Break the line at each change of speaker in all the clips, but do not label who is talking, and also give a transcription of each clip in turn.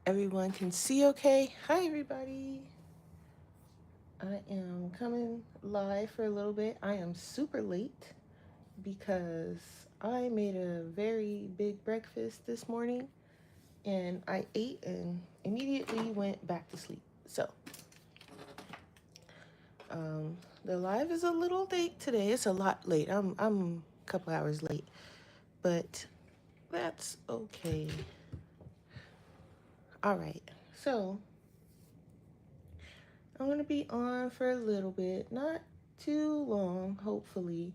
everyone can see okay. Hi, everybody. I am coming live for a little bit. I am super late because I made a very big breakfast this morning and I ate and immediately went back to sleep. So, um, the live is a little late today. It's a lot late. I'm a couple hours late, but that's okay. All right. So, I'm going to be on for a little bit, not too long, hopefully.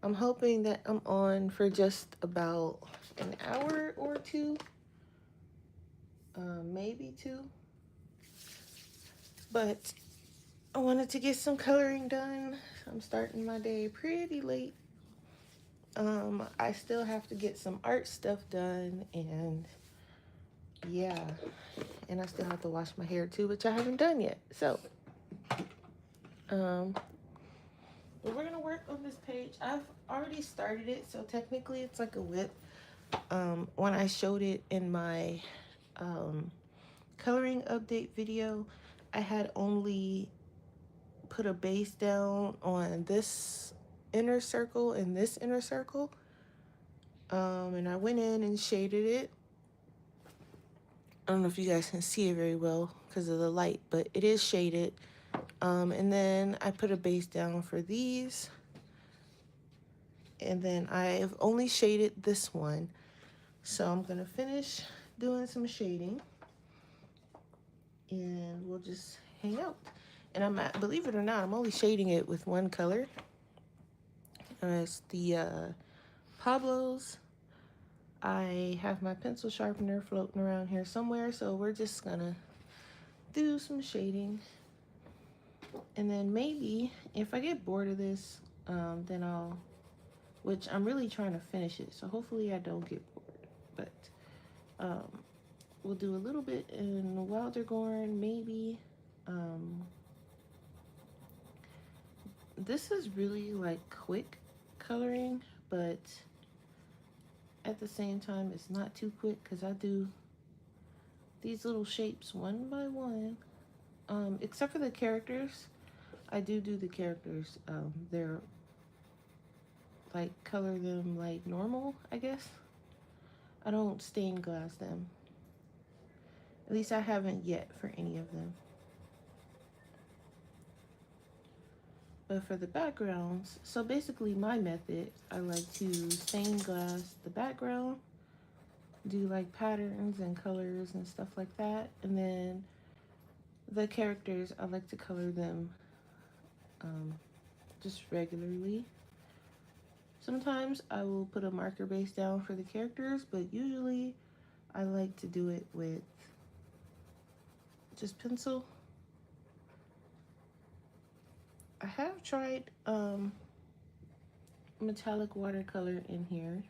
I'm hoping that I'm on for just about an hour or two, maybe two. But I wanted to get some coloring done. I'm starting my day pretty late. I still have to get some art stuff done, and yeah, and I still have to wash my hair too, which I haven't done yet. So, um, but we're gonna work on this page. I've already started it, so technically it's like a whip. When I showed it in my coloring update video, I had only put a base down on this inner circle and this inner circle. And I went in and shaded it. I don't know if you guys can see it very well because of the light, but it is shaded. And then I put a base down for these. And then I've only shaded this one. So I'm going to finish doing some shading. And we'll just hang out. And believe it or not, I'm only shading it with one color. It's the Pablo's. I have my pencil sharpener floating around here somewhere, so we're just gonna do some shading. And then maybe if I get bored of this, then which I'm really trying to finish it, so hopefully I don't get bored. But we'll do a little bit in Wildergorn, maybe. This is really like quick coloring, but at the same time it's not too quick because I do these little shapes one by one, except for the characters. I do the characters. They're like color them like normal, I guess. I don't stain glass them, at least I haven't yet for any of them. But for the backgrounds, so basically my method, I like to stain glass the background, do like patterns and colors and stuff like that. And then the characters, I like to color them just regularly. Sometimes I will put a marker base down for the characters, but usually I like to do it with just pencil. I have tried metallic watercolor in here.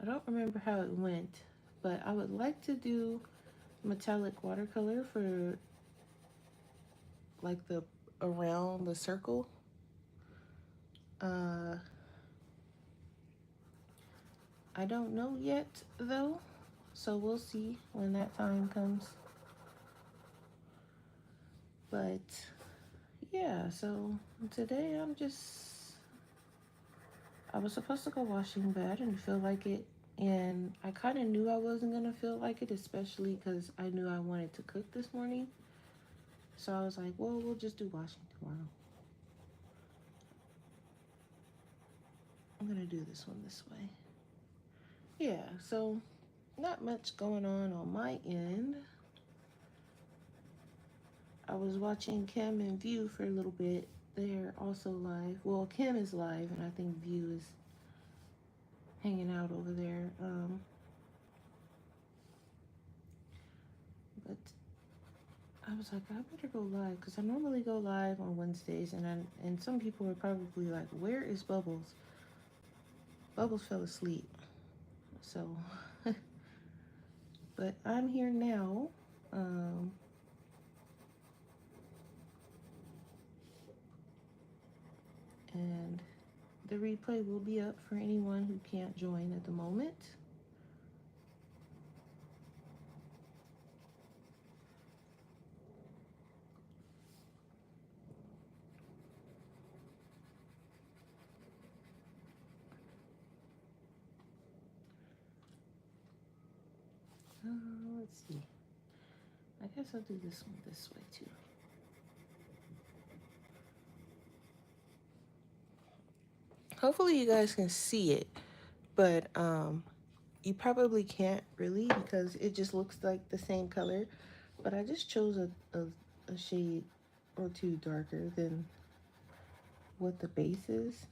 I don't remember how it went, but I would like to do metallic watercolor for like the around the circle. I don't know yet though, so we'll see when that time comes. But yeah, so today I was supposed to go washing, but I didn't feel like it. And I kind of knew I wasn't going to feel like it, especially because I knew I wanted to cook this morning. So I was like, well, we'll just do washing tomorrow. I'm going to do this one this way. Yeah, so not much going on my end. I was watching Kim and View for a little bit. They're also live. Well, Kim is live, and I think View is hanging out over there. But I was like, I better go live because I normally go live on Wednesdays, and some people are probably like, where is Bubbles? Bubbles fell asleep. So, but I'm here now. And the replay will be up for anyone who can't join at the moment. Let's see. I guess I'll do this one this way too. Hopefully you guys can see it, but you probably can't really because it just looks like the same color. But I just chose a shade or two darker than what the base is.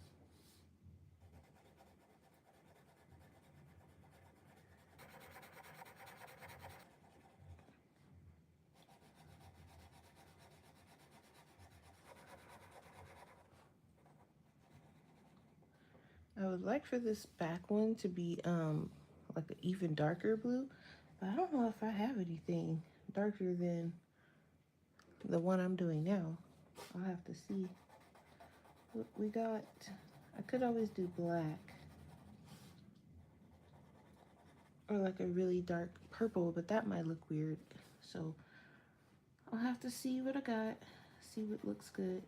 I would like for this back one to be like an even darker blue, but I don't know if I have anything darker than the one I'm doing now. I'll have to see. What we got, I could always do black or like a really dark purple, but that might look weird. So I'll have to see what I got, see what looks good.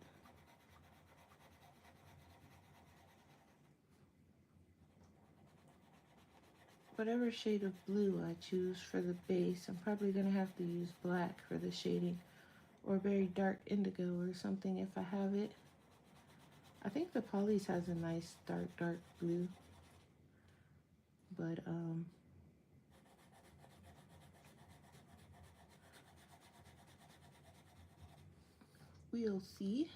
Whatever shade of blue I choose for the base, I'm probably gonna have to use black for the shading or very dark indigo or something if I have it. I think the Polly's has a nice dark blue, but we'll see.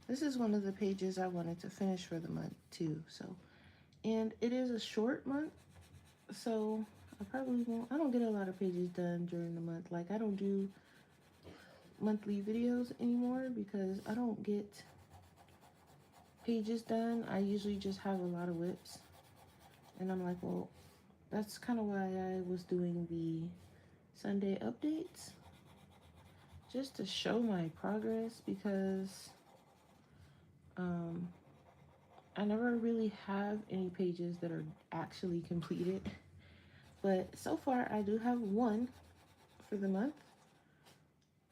This is one of the pages I wanted to finish for the month too, so, and it is a short month, so I probably won't, I don't get a lot of pages done during the month. Like, I don't do monthly videos anymore because I don't get pages done. I usually just have a lot of whips, and I'm like, well, that's kind of why I was doing the Sunday updates, just to show my progress, because I never really have any pages that are actually completed, but so far I do have one for the month.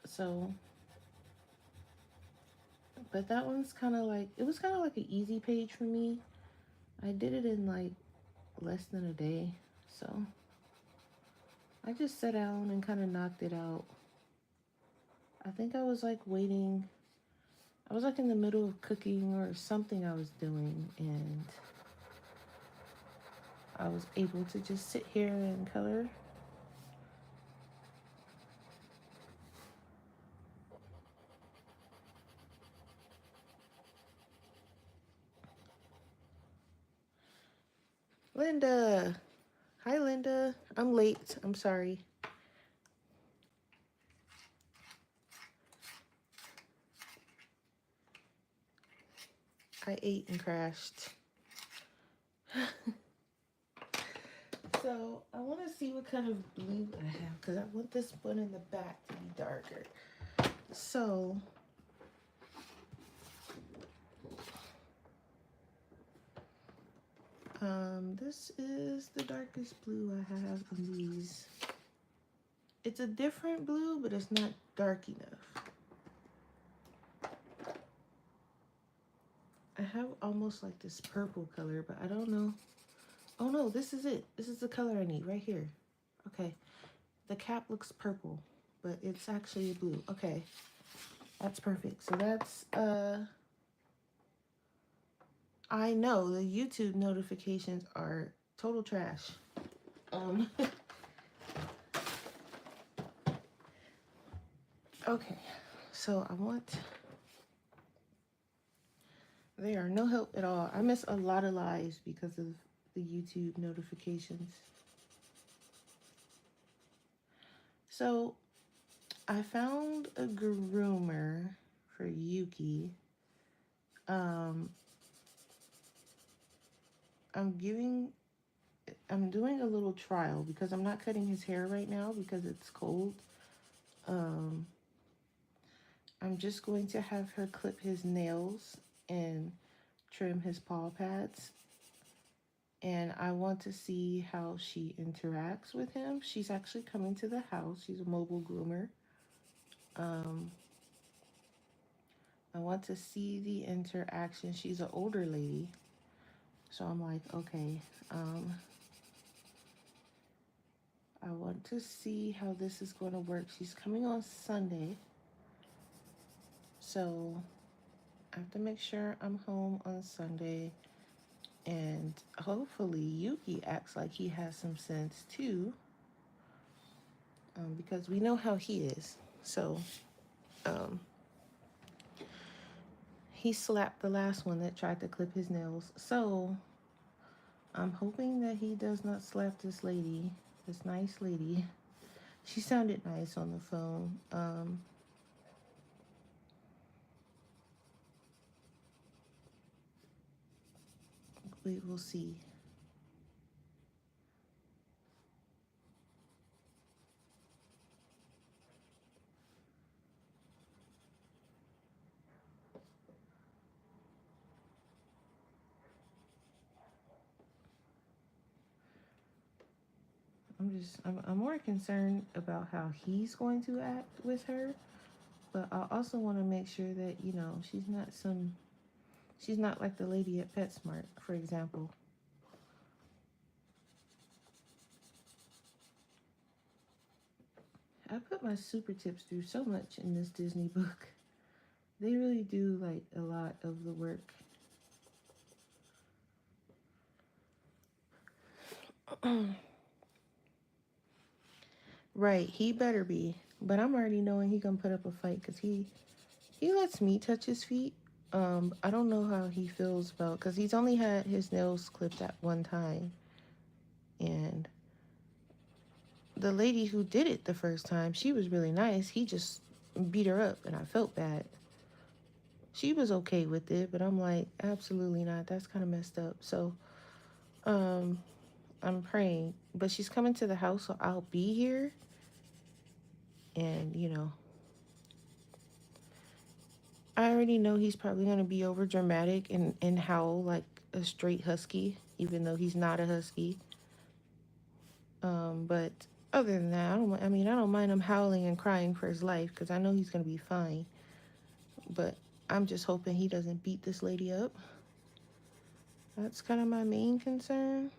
So, but that one's kind of like, it was kind of like an easy page for me. I did it in like less than a day, so I just sat down and kind of knocked it out. I think I was like waiting, I was like in the middle of cooking or something I was doing, and I was able to just sit here and color. Linda! Hi, Linda. I'm late. I'm sorry. I ate and crashed. So I want to see what kind of blue I have, because I want this one in the back to be darker. So this is the darkest blue I have in these. It's a different blue, but it's not dark enough. I have almost like this purple color, but I don't know. Oh no, this is it. This is the color I need right here. Okay. The cap looks purple, but it's actually a blue. Okay. That's perfect. So that's, I know the YouTube notifications are total trash. Okay. So I want, they are no help at all. I miss a lot of lives because of the YouTube notifications. So I found a groomer for Yuki. I'm doing a little trial because I'm not cutting his hair right now because it's cold. I'm just going to have her clip his nails and trim his paw pads. And I want to see how she interacts with him. She's actually coming to the house. She's a mobile groomer. I want to see the interaction. She's an older lady. So I'm like, okay, I want to see how this is going to work. She's coming on Sunday. So I have to make sure I'm home on Sunday. And hopefully Yuki acts like he has some sense too. Because we know how he is. So um, he slapped the last one that tried to clip his nails. So I'm hoping that he does not slap this lady, this nice lady. She sounded nice on the phone. We will see. I'm more concerned about how he's going to act with her, but I also want to make sure that, you know, she's not like the lady at PetSmart, for example. I put my super tips through so much in this Disney book. They really do like a lot of the work. Right, he better be. But I'm already knowing he gonna put up a fight because he lets me touch his feet. I don't know how he feels about because he's only had his nails clipped at one time, and the lady who did it the first time, she was really nice. He just beat her up, and I felt bad. She was okay with it, but I'm like, absolutely not. That's kind of messed up. So, um, I'm praying, but she's coming to the house, so I'll be here, and you know, I already know he's probably gonna be over dramatic and howl like a straight husky, even though he's not a husky. But other than that, I don't mind him howling and crying for his life because I know he's gonna be fine. But I'm just hoping he doesn't beat this lady up. That's kind of my main concern.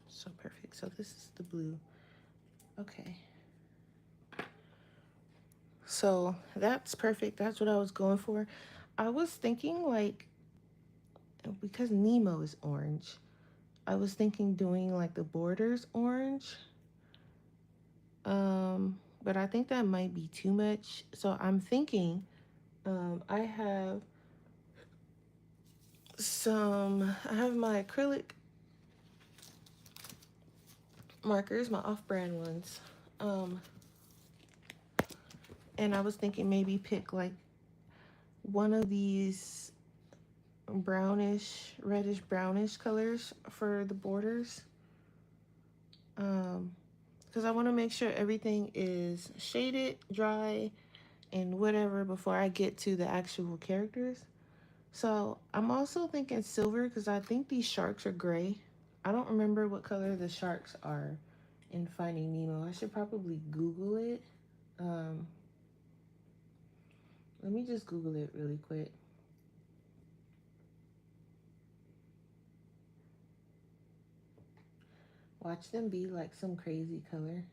So perfect. So this is the blue. Okay. So that's perfect. That's what I was going for. I was thinking like because Nemo is orange, I was thinking doing like the borders orange. But I think that might be too much. So I'm thinking I have my acrylic markers, my off-brand ones. Um, and I was thinking maybe pick like one of these brownish, reddish brownish colors for the borders. Because I want to make sure everything is shaded, dry, and whatever before I get to the actual characters. So I'm also thinking silver because I think these sharks are gray. I don't remember what color the sharks are in Finding Nemo. I should probably Google it. Um, Let me just Google it really quick. Watch them be like some crazy color.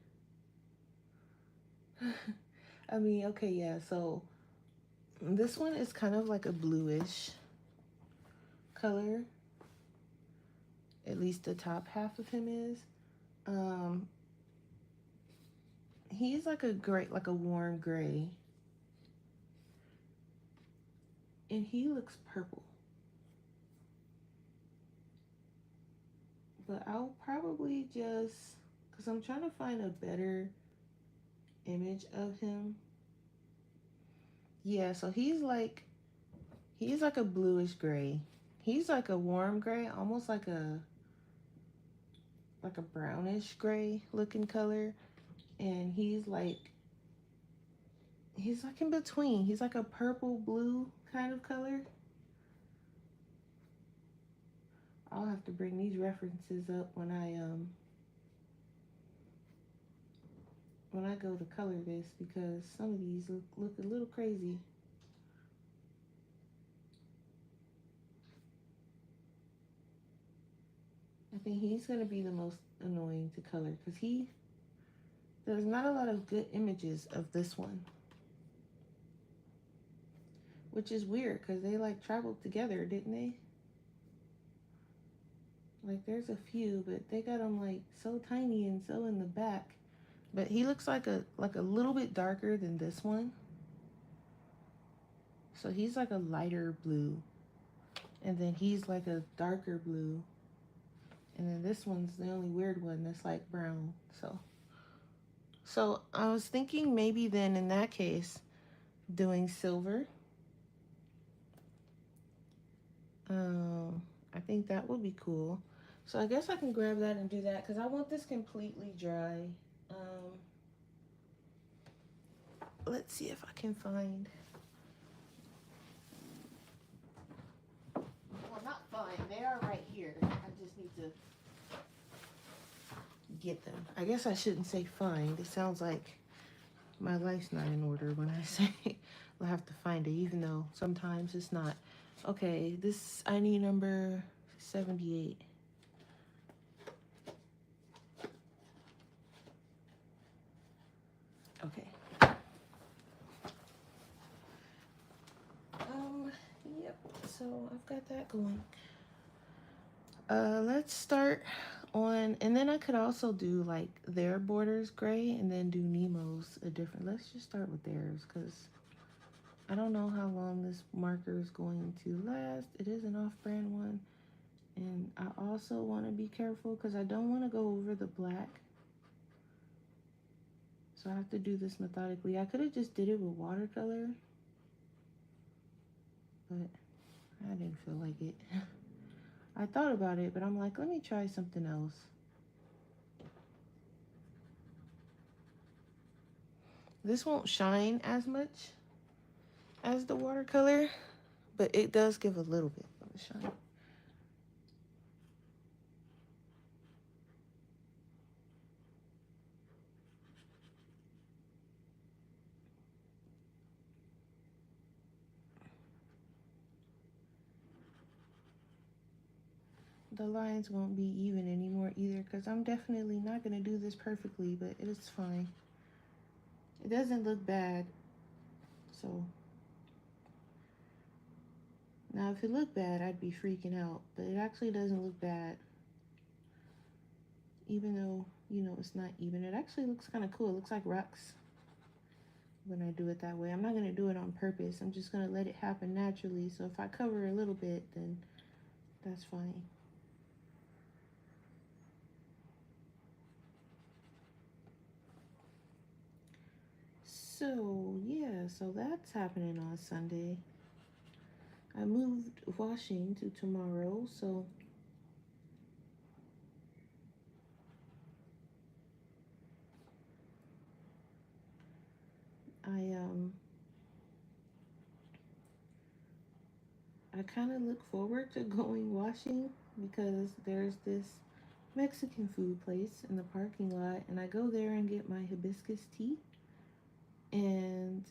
I mean, okay, yeah, so this one is kind of like a bluish color. At least the top half of him is. Um, he's like a gray, like a warm gray. And he looks purple. But I'll probably just, because I'm trying to find a better image of him. Yeah, so he's like a bluish gray. He's like a warm gray, almost like a brownish gray looking color. And he's like in between. He's like a purple blue kind of color. I'll have to bring these references up when I go to color this because some of these look a little crazy. think he's going to be the most annoying to color because there's not a lot of good images of this one. Which is weird because they like traveled together, didn't they? Like there's a few, but they got them like so tiny and so in the back. But he looks like a little bit darker than this one. So he's like a lighter blue. And then he's like a darker blue. And then this one's the only weird one that's like brown. So I was thinking maybe then in that case doing silver. I think that would be cool. So I guess I can grab that and do that because I want this completely dry. Let's see if I can find. Well, not find. They are right here. I just need to get them. I guess I shouldn't say find. It sounds like my life's not in order when I say I'll have to find it, even though sometimes it's not. Okay, this I need number 78. Okay. Yep. So I've got that going. Let's start on, and then I could also do like their borders gray and then do Nemo's a different. Let's just start with theirs because I don't know how long this marker is going to last. It is an off-brand one. And I also want to be careful because I don't want to go over the black. So I have to do this methodically. I could have just did it with watercolor, but I didn't feel like it. I thought about it, but I'm like, let me try something else. This won't shine as much as the watercolor, but it does give a little bit of a shine. The lines won't be even anymore either because I'm definitely not going to do this perfectly, but it is fine. It doesn't look bad. So now if it looked bad, I'd be freaking out, but it actually doesn't look bad. Even though, you know, it's not even. It actually looks kind of cool. It looks like rocks when I do it that way. I'm not going to do it on purpose. I'm just going to let it happen naturally. So if I cover a little bit, then that's fine. So, yeah, so that's happening on Sunday. I moved washing to tomorrow, so I kind of look forward to going washing because there's this Mexican food place in the parking lot, and I go there and get my hibiscus tea, and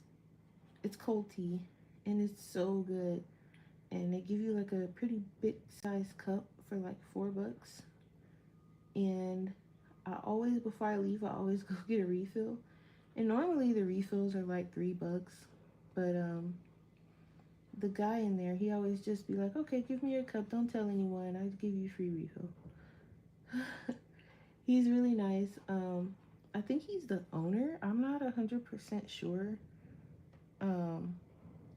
it's cold tea, and it's so good. And they give you like a pretty big size cup for like $4. And I always, before I leave, I always go get a refill. And normally the refills are like $3, but the guy in there, he always just be like, okay, give me your cup, don't tell anyone, I'll give you a free refill. He's really nice. I think he's the owner. I'm not 100% sure.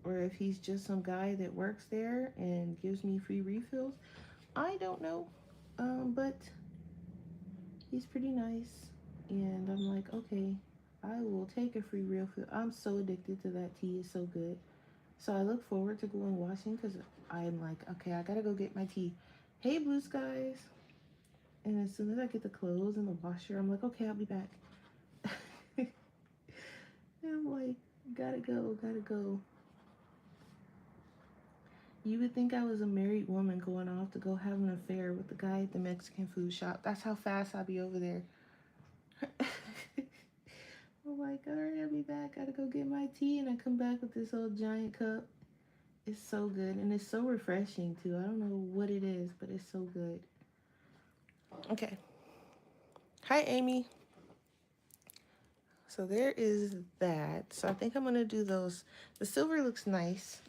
Or if he's just some guy that works there and gives me free refills. I don't know. But he's pretty nice. And I'm like, okay, I will take a free refill. I'm so addicted to that tea. It's so good. So I look forward to going washing because I'm like, okay, I gotta go get my tea. Hey, blue skies. And as soon as I get the clothes in the washer, I'm like, okay, I'll be back. And I'm like, gotta go, gotta go. You would think I was a married woman going off to go have an affair with the guy at the Mexican food shop. That's how fast I'll be over there. I'm like, all right, I'll be back. Gotta go get my tea. And I come back with this old giant cup. It's so good. And it's so refreshing, too. I don't know what it is, but it's so good. Okay. Hi, Amy. So there is that. So I think I'm going to do those. The silver looks nice.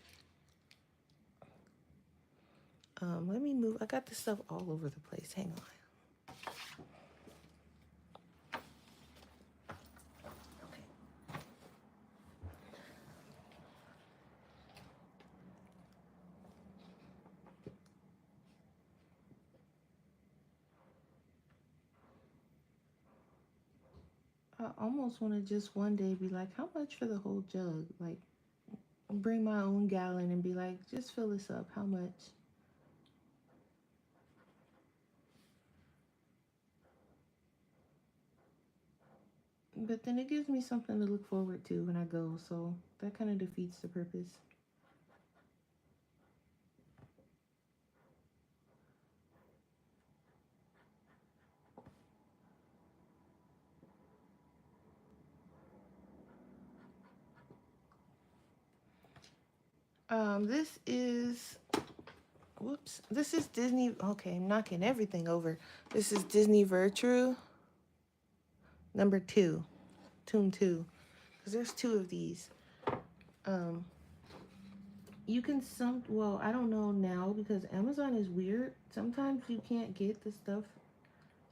Let me move. I got this stuff all over the place. Hang on. I almost want to just one day be like, how much for the whole jug? Like, bring my own gallon and be like, just fill this up. How much? But then it gives me something to look forward to when I go. So that kind of defeats the purpose. This is, whoops, this is Disney. Okay, I'm knocking everything over. This is Disney Vitraux number 2, Tomb 2, because there's 2 of these. You can well, I don't know now because Amazon is weird. Sometimes you can't get the stuff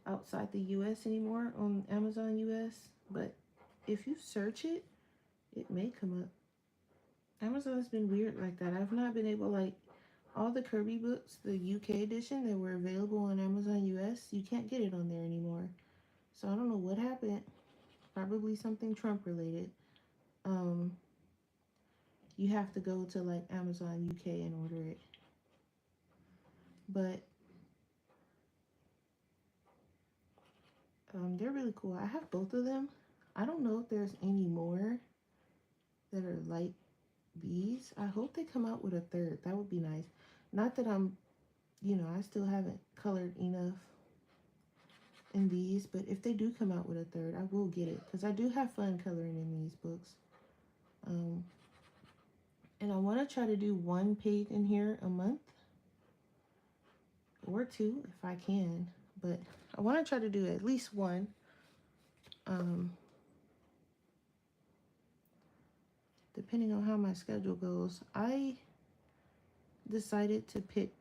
outside the US anymore on Amazon US, but if you search it, it may come up. Amazon's been weird like that. I've not been able, like, all the Kirby books, the UK edition that were available on Amazon US, you can't get it on there anymore. So I don't know what happened. Probably something Trump related. You have to go to like Amazon UK and order it. But they're really cool. I have both of them. I don't know if there's any more that are like these. I hope they come out with a third. That would be nice. Not that I still haven't colored enough in these, but if they do come out with a third, I will get it because I do have fun coloring in these books. And I want to try to do 1 page in here a month or 2 if I can, but I want to try to do at least 1. Depending on how my schedule goes. I decided to pick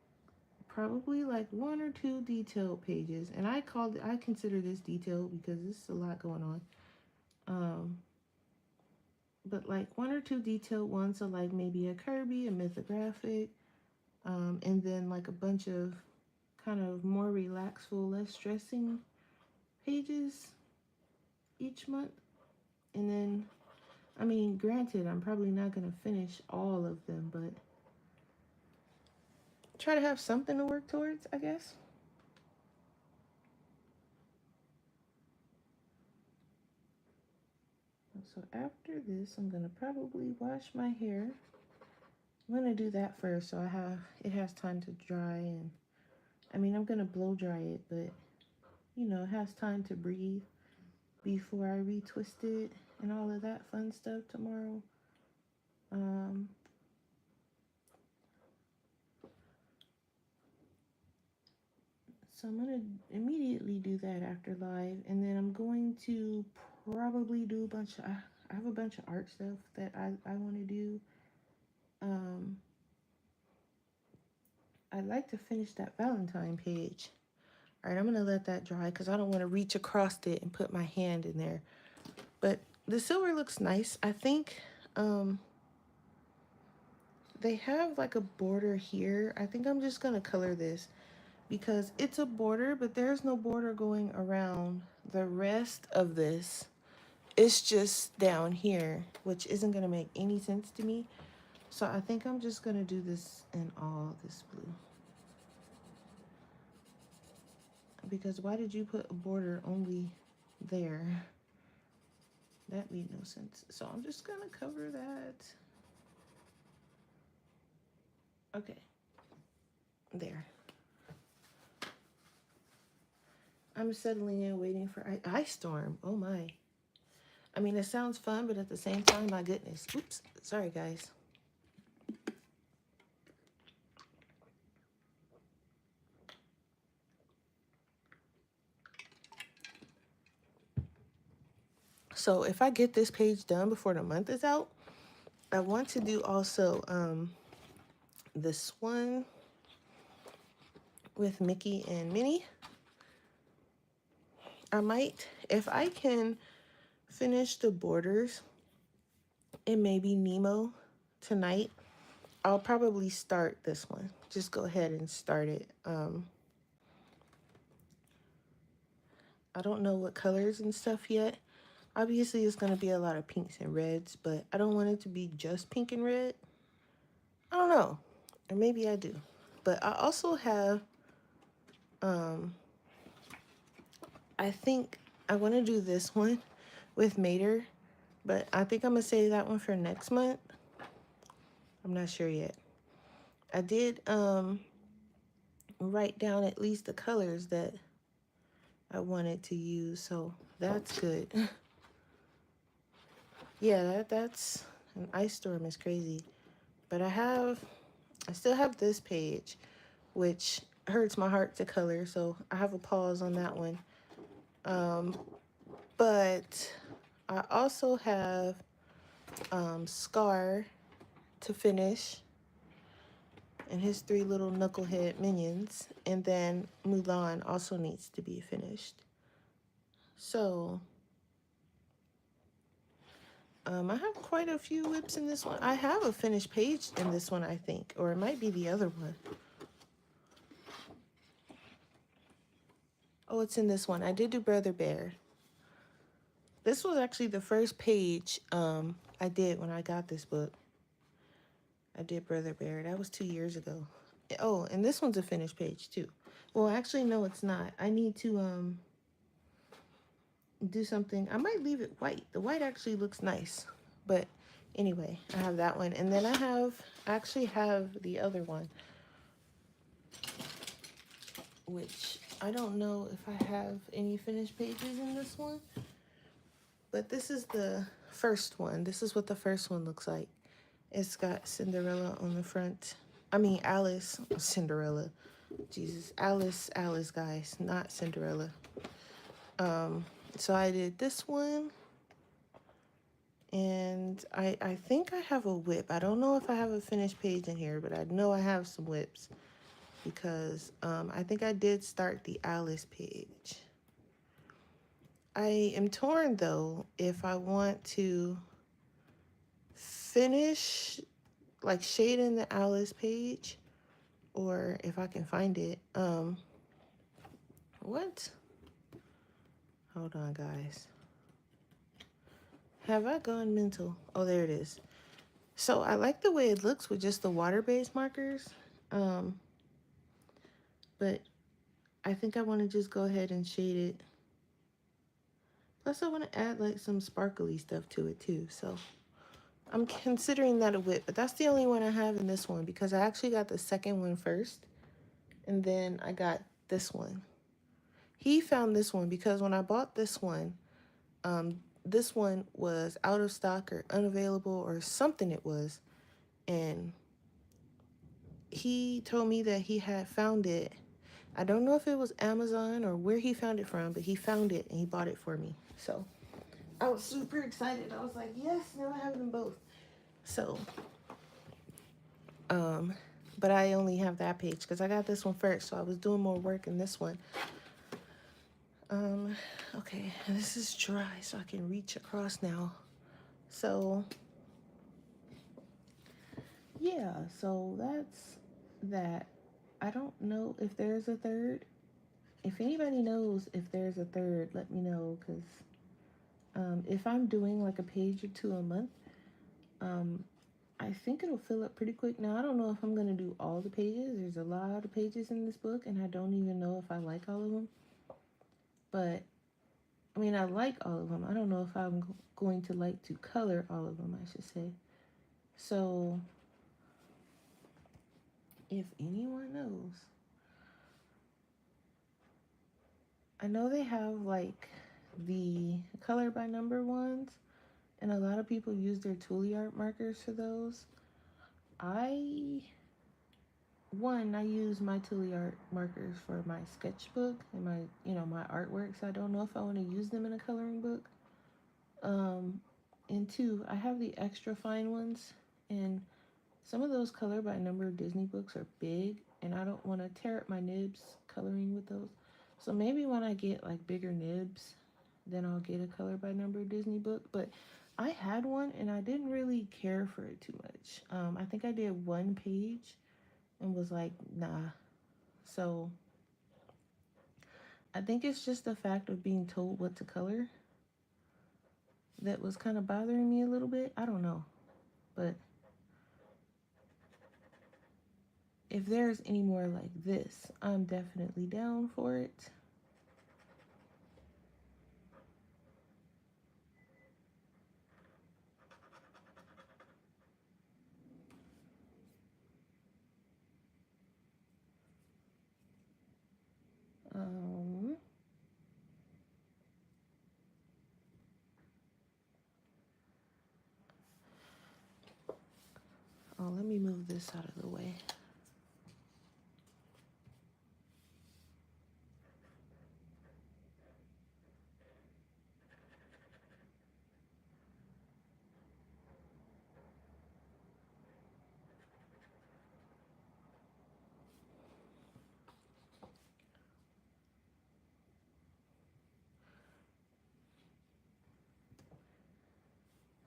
probably like 1 or 2 detailed pages, and I consider this detailed because there's a lot going on. But like 1 or 2 detailed ones, so like maybe a Kirby, a mythographic, and then like a bunch of kind of more relaxful, less stressing pages each month. And then, I mean, granted, I'm probably not going to finish all of them, but try to have something to work towards, I guess. So after this, I'm going to probably wash my hair. I'm going to do that first so it has time to dry. And I mean, I'm going to blow dry it, but it has time to breathe before I retwist it and all of that fun stuff tomorrow. So I'm going to immediately do that after live, and then I'm going to probably do I have a bunch of art stuff that I want to do. I'd like to finish that Valentine page. All right, I'm going to let that dry because I don't want to reach across it and put my hand in there. But the silver looks nice. I think they have like a border here. I think I'm just going to color this because it's a border, but there's no border going around the rest of this. It's just down here, which isn't going to make any sense to me. So I think I'm just going to do this in all this blue. Because why did you put a border only there? That made no sense. So I'm just going to cover that. Okay. There. I'm settling in, waiting for ice storm. Oh my. I mean, it sounds fun, but at the same time, my goodness. Oops. Sorry, guys. So if I get this page done before the month is out, I want to do also this one with Mickey and Minnie. I might, if I can finish the borders and maybe Nemo tonight, I'll probably start this one. Just go ahead and start it. I don't know what colors and stuff yet. Obviously, it's going to be a lot of pinks and reds, but I don't want it to be just pink and red. I don't know. Or maybe I do. But I also have, I think I want to do this one with Mater, but I think I'm going to save that one for next month. I'm not sure yet. I did write down at least the colors that I wanted to use, so that's good. Yeah, that's an ice storm is crazy. But I still have this page, which hurts my heart to color, so I have a pause on that one. But I also have Scar to finish and his 3 little knucklehead minions, and then Mulan also needs to be finished. So I have quite a few whips in this one. I have a finished page in this one, I think, or it might be the other one. Oh, it's in this one. I did do Brother Bear. This was actually the first page I did when I got this book. I did Brother Bear. That was 2 years ago. Oh, and this one's a finished page too. Well, actually, no, it's not. I need to do something. I might leave it white. The white actually looks nice. But anyway, I have that one. And then I actually have the other one, which I don't know if I have any finished pages in this one. But this is the first one. This is what the first one looks like. It's got Cinderella on the front. I mean, Alice. Cinderella. Jesus. Alice, guys. Not Cinderella. So I did this one. And I think I have a whip. I don't know if I have a finished page in here, but I know I have some whips. Because I think I did start the Alice page. I am torn, though, if I want to finish, like, shading the Alice page, or if I can find it. What? Hold on, guys. Have I gone mental? Oh, there it is. So I like the way it looks with just the water-based markers. But I think I want to just go ahead and shade it. Plus, I want to add, like, some sparkly stuff to it, too. So I'm considering that a whip, but that's the only one I have in this one because I actually got the second one first, and then I got this one. He found this one because when I bought this one was out of stock or unavailable or something it was, and he told me that he had found it. I don't know if it was Amazon or where he found it from, but he found it and he bought it for me. So I was super excited. I was like, yes, now I have them both. So, but I only have that page because I got this one first, so I was doing more work in this one. Okay, this is dry, so I can reach across now. So, yeah, so that's that. I don't know if there's a third. If anybody knows if there's a third, let me know, because if I'm doing like a page or 2 a month, I think it'll fill up pretty quick. Now, I don't know if I'm going to do all the pages. There's a lot of pages in this book, and I don't even know if I like all of them. But, I mean, I like all of them. I don't know if I'm going to like to color all of them, I should say. So, if anyone knows, I know they have, like, the color by number ones, and a lot of people use their Toolie art markers for those. I use my Toolie art markers for my sketchbook and my artwork, so I don't know if I want to use them in a coloring book. And two, I have the extra fine ones, and some of those color by number Disney books are big, and I don't want to tear up my nibs coloring with those. So maybe when I get like bigger nibs, then I'll get a color by number Disney book. But I had one and I didn't really care for it too much. I think I did one page and was like, nah. So I think it's just the fact of being told what to color that was kind of bothering me a little bit. I don't know. But if there's any more like this, I'm definitely down for it. Um, oh, let me move this out of the way.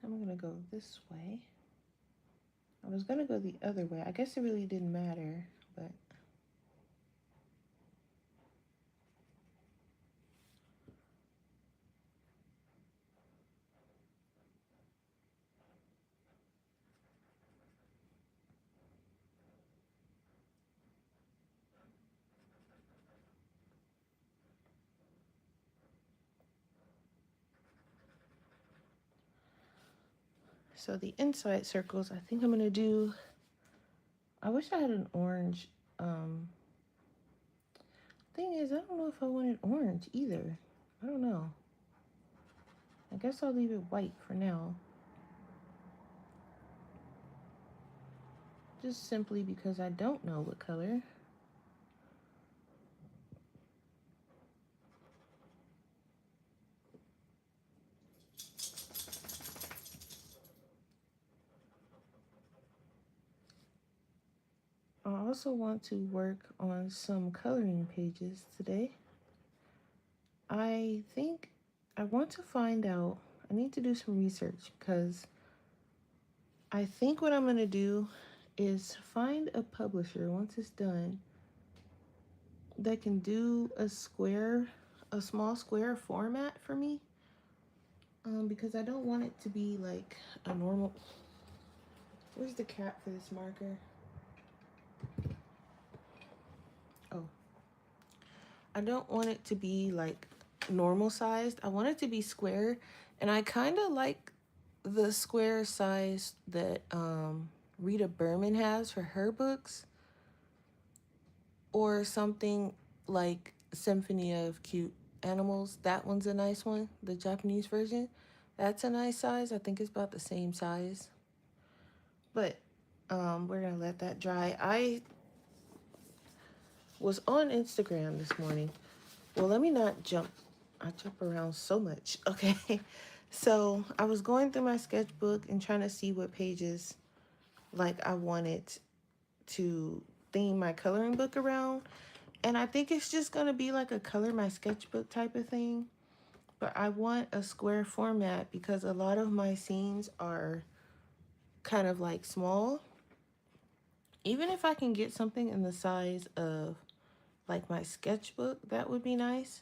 I'm gonna go this way. I was gonna go the other way. I guess it really didn't matter, but so the inside circles, I think I'm gonna do, I wish I had an orange. Thing is, I don't know if I wanted orange either. I don't know. I guess I'll leave it white for now. Just simply because I don't know what color. I also want to work on some coloring pages today. I think I want to find out, I need to do some research because I think what I'm going to do is find a publisher once it's done that can do a small square format for me. Because I don't want it to be like a normal, where's the cap for this marker? Oh, I don't want it to be like normal sized. I want it to be square, and I kind of like the square size that Rita Berman has for her books, or something like Symphony of Cute Animals. That one's a nice one, the Japanese version. That's a nice size. I think it's about the same size. But we're gonna let that dry. I was on Instagram this morning. Well, let me not jump. I jump around so much. Okay. So I was going through my sketchbook and trying to see what pages like I wanted to theme my coloring book around. And I think it's just going to be like a color my sketchbook type of thing. But I want a square format because a lot of my scenes are kind of like small. Even if I can get something in the size of like my sketchbook, that would be nice.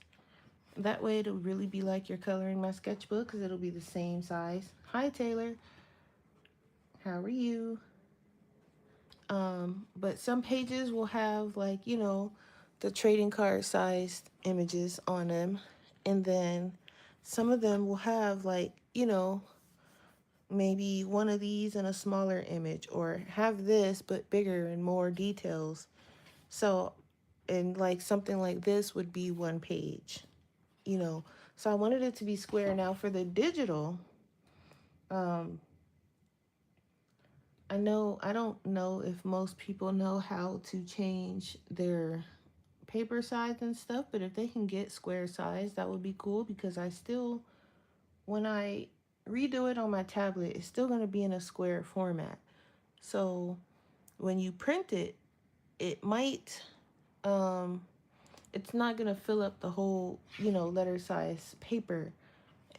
That way it'll really be like you're coloring my sketchbook because it'll be the same size. Hi, Taylor. How are you? But some pages will have like, the trading card sized images on them. And then some of them will have like, maybe one of these in a smaller image, or have this but bigger and more details. So, and like something like this would be one page, So I wanted it to be square. Now for the digital, I don't know if most people know how to change their paper size and stuff, but if they can get square size, that would be cool, because I still, when I redo it on my tablet, it's still going to be in a square format. So when you print it, it might, um, it's not going to fill up the whole, letter size paper.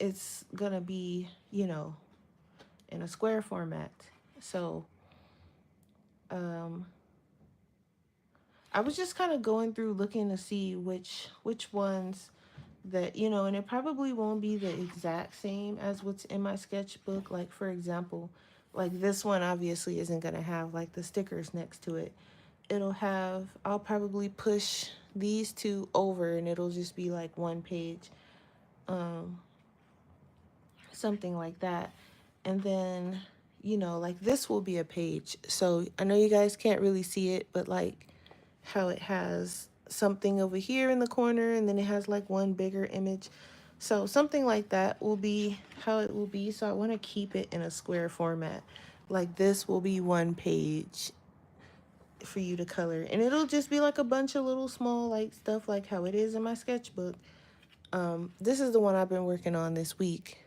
It's going to be, in a square format. So, um, I was just kind of going through looking to see which ones that, and it probably won't be the exact same as what's in my sketchbook. Like, for example, like this one obviously isn't going to have like the stickers next to it. I'll probably push these two over and it'll just be like one page, um, something like that. And then, like this will be a page. So I know you guys can't really see it, but like how it has something over here in the corner and then it has like one bigger image. So something like that will be how it will be. So I want to keep it in a square format. Like this will be one page for you to color. And it'll just be like a bunch of little small like stuff like how it is in my sketchbook. This is the one I've been working on this week.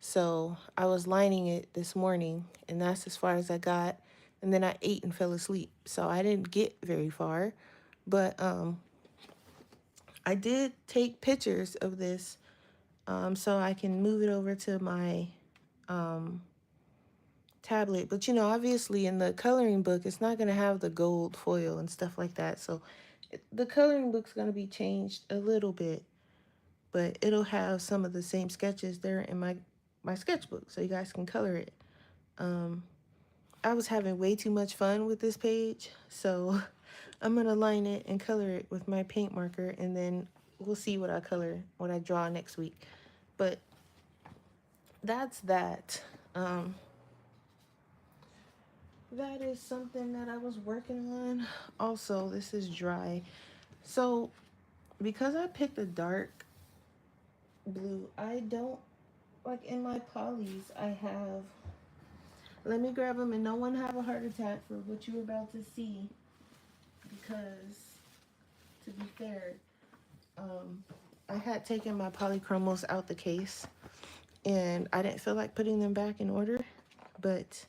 So I was lining it this morning and that's as far as I got. And then I ate and fell asleep. So I didn't get very far. But I did take pictures of this, so I can move it over to my um, tablet. But obviously in the coloring book, it's not going to have the gold foil and stuff like that. So the coloring book's going to be changed a little bit, but it'll have some of the same sketches there in my sketchbook, so you guys can color it. Um, I was having way too much fun with this page, so I'm going to line it and color it with my paint marker, and then we'll see what I draw next week. But that's that. Um, that is something that I was working on. Also, this is dry. So, because I picked a dark blue, I don't, like in my polys, I have, let me grab them and no one have a heart attack for what you're about to see. Because, to be fair, um, I had taken my polychromos out the case and I didn't feel like putting them back in order, but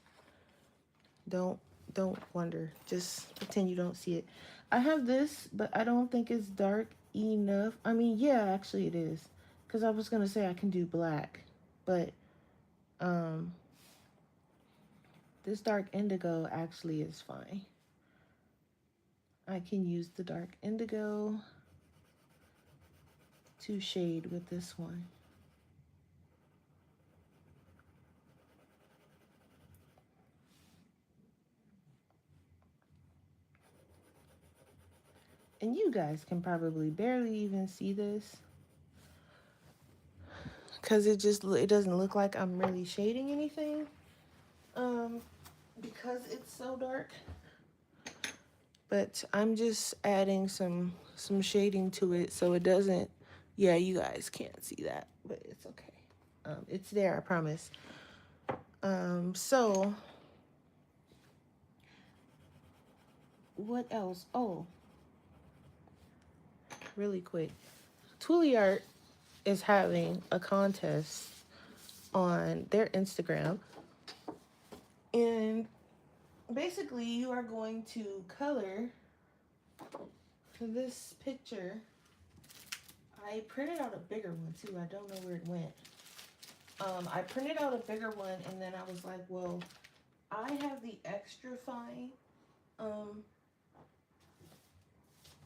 don't don't wonder. Just pretend you don't see it. I have this, but I don't think it's dark enough. I mean, yeah, actually it is. Cuz I was going to say I can do black, but um this dark indigo actually is fine. I can use the dark indigo to shade with this one. And you guys can probably barely even see this because it doesn't look like I'm really shading anything, um because it's so dark. But I'm just adding some shading to it so it doesn't, yeah, you guys can't see that, but it's okay. It's there, I promise. So what else? Oh, really quick, Art is having a contest on their Instagram, and basically you are going to color this picture. I printed out a bigger one too. I don't know where it went. I printed out a bigger one and then I was like, well, I have the extra fine um,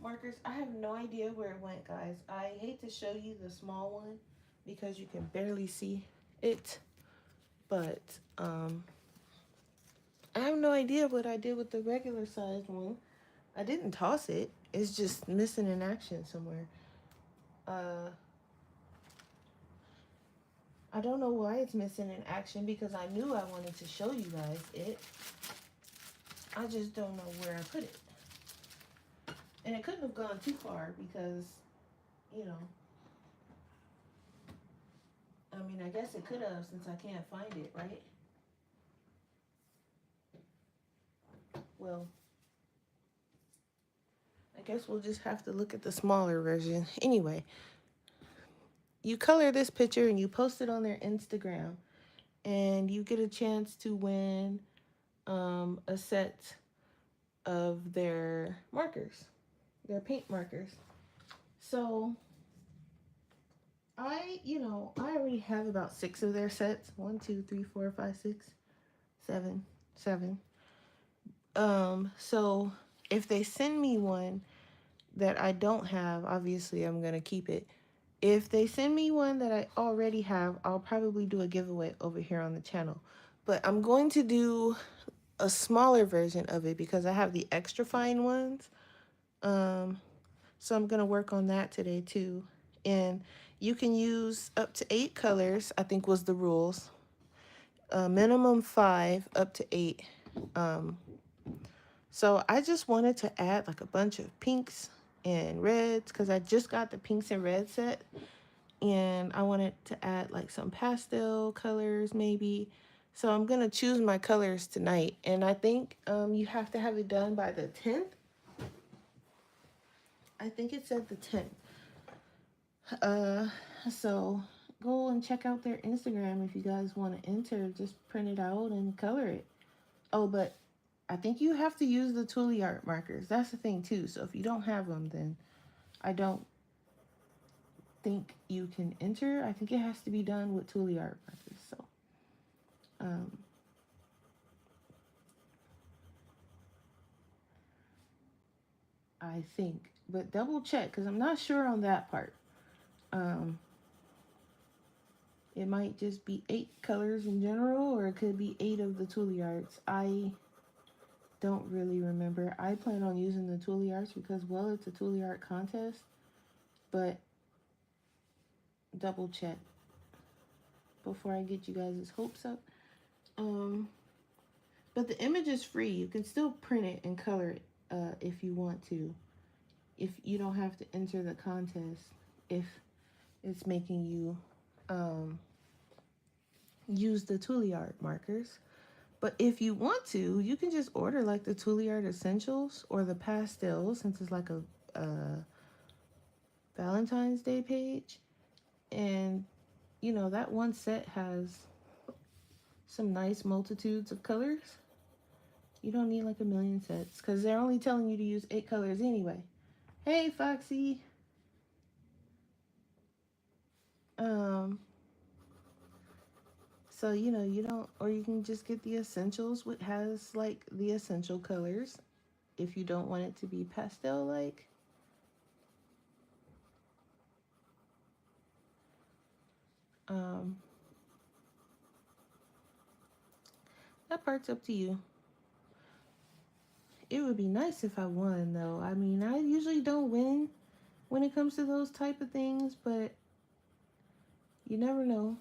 markers. I have no idea where it went, guys. I hate to show you the small one because you can barely see it, but I have no idea what I did with the regular size one. I didn't toss it. It's just missing in action somewhere. I don't know why it's missing in action because I knew I wanted to show you guys it. I just don't know where I put it. And it couldn't have gone too far because, you know, I mean, I guess it could have since I can't find it, right? Well, I guess we'll just have to look at the smaller version. Anyway, you color this picture and you post it on their Instagram. and you get a chance to win a set of their markers, their paint markers. So I already have about 6 of their sets. 1, 2, 3, 4, 5, 6, 7, 7. So if they send me one that I don't have, obviously I'm gonna keep it. If they send me one that I already have, I'll probably do a giveaway over here on the channel. But I'm going to do a smaller version of it because I have the extra fine ones. So I'm gonna work on that today too. And you can use up to 8 colors, I think was the rules. Minimum 5, up to 8. So I just wanted to add like a bunch of pinks and reds because I just got the pinks and red set. And I wanted to add like some pastel colors maybe. So I'm gonna choose my colors tonight. And I think you have to have it done by the 10th. I think it said the 10th. So go and check out their Instagram if you guys want to enter. Just print it out and color it. Oh, but I think you have to use the Tooly Art markers. That's the thing too. So if you don't have them, then I don't think you can enter. I think it has to be done with Tooly Art markers. So, I think, but double check because I'm not sure on that part. It might just be 8 colors in general, or it could be 8 of the Tooly Arts. I don't really remember. I plan on using the Tooly Arts because, well, it's a Tooly Art contest, but double check before I get you guys' hopes up. But the image is free. You can still print it and color it if you want to. If you don't have to enter the contest, if it's making you use the Tooly Art markers. But if you want to, you can just order like the Tooly Art Essentials or the pastels, since it's like a Valentine's Day page. And, that one set has some nice multitudes of colors. You don't need like a million sets because they're only telling you to use 8 colors anyway. Hey, Foxy. So, you don't, or you can just get the Essentials, which has like the essential colors if you don't want it to be pastel like. That part's up to you. It would be nice if I won, though. I mean, I usually don't win when it comes to those type of things, but you never know.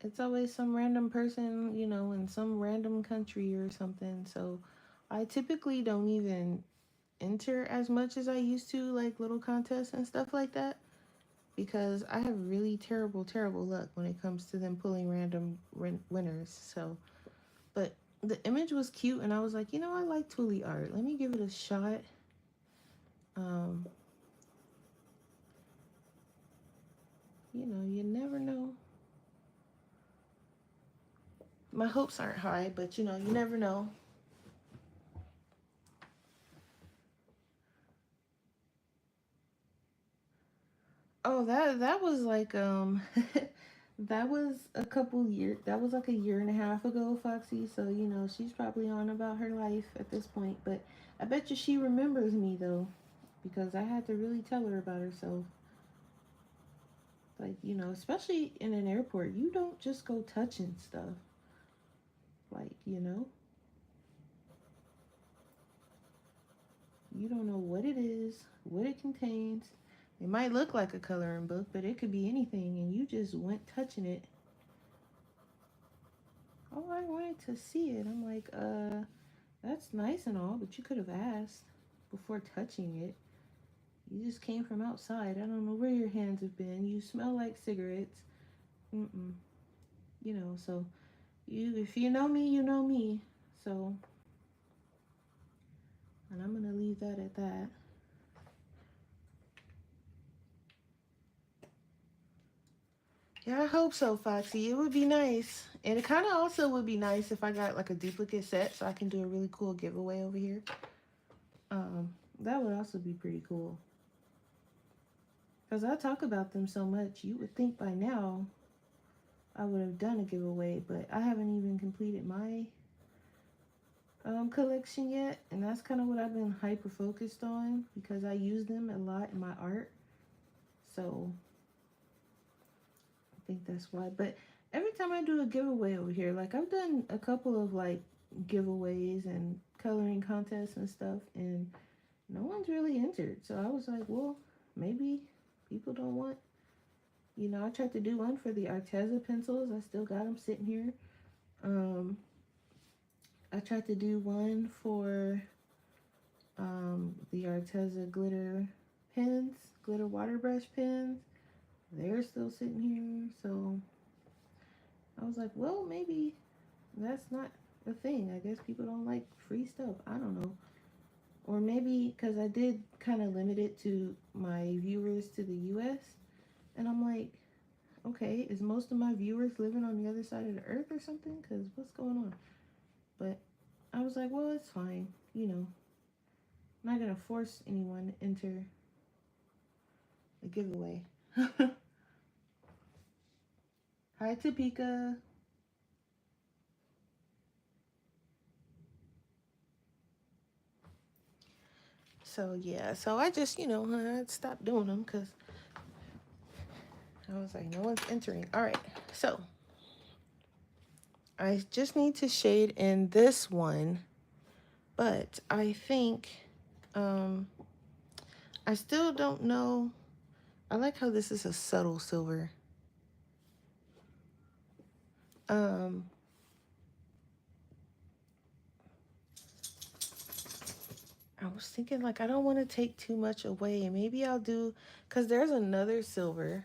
It's always some random person, in some random country or something. So I typically don't even enter as much as I used to, like little contests and stuff like that, because I have really terrible, terrible luck when it comes to them pulling random winners. So, but the image was cute, and I was like, I like Tooly Art. Let me give it a shot. You never know. My hopes aren't high, but you never know. Oh, that was like that was a couple years. That was like a year and a half ago, Foxy. So she's probably on about her life at this point. But I bet you she remembers me though, because I had to really tell her about herself. Like especially in an airport, you don't just go touching stuff. Like you don't know what it is, what it contains. It might look like a coloring book, but it could be anything, and you just went touching it. Oh, I wanted to see it. I'm like, that's nice and all, but you could have asked before touching it. You just came from outside. I don't know where your hands have been. You smell like cigarettes. Mm-mm. So if you know me, you know me. So, and I'm gonna leave that at that. Yeah, I hope so, Foxy. It would be nice. And it kind of also would be nice if I got like a duplicate set so I can do a really cool giveaway over here. That would also be pretty cool. Because I talk about them so much, you would think by now I would have done a giveaway, but I haven't even completed my collection yet. And that's kind of what I've been hyper focused on because I use them a lot in my art. So I think that's why. But every time I do a giveaway over here, like I've done a couple of like giveaways and coloring contests and stuff, and no one's really entered. So I was like, well, maybe people don't want. You know, I tried to do one for the Arteza pencils. I still got them sitting here. Um, I tried to do one for the Arteza glitter pens, glitter water brush pens. They're still sitting here. So I was like, well, maybe that's not a thing. I guess people don't like free stuff. I don't know. Or maybe because I did kind of limit it to my viewers to the US. And I'm like, okay, is most of my viewers living on the other side of the earth or something? Because what's going on? But I was like, well, it's fine. You know, I'm not going to force anyone to enter the giveaway. Hi, Topeka. So, yeah. So I just, I stopped doing them because I was like, no one's entering. All right. So I just need to shade in this one. But I think I still don't know. I like how this is a subtle silver. Um, I was thinking like I don't want to take too much away. Maybe I'll do because there's another silver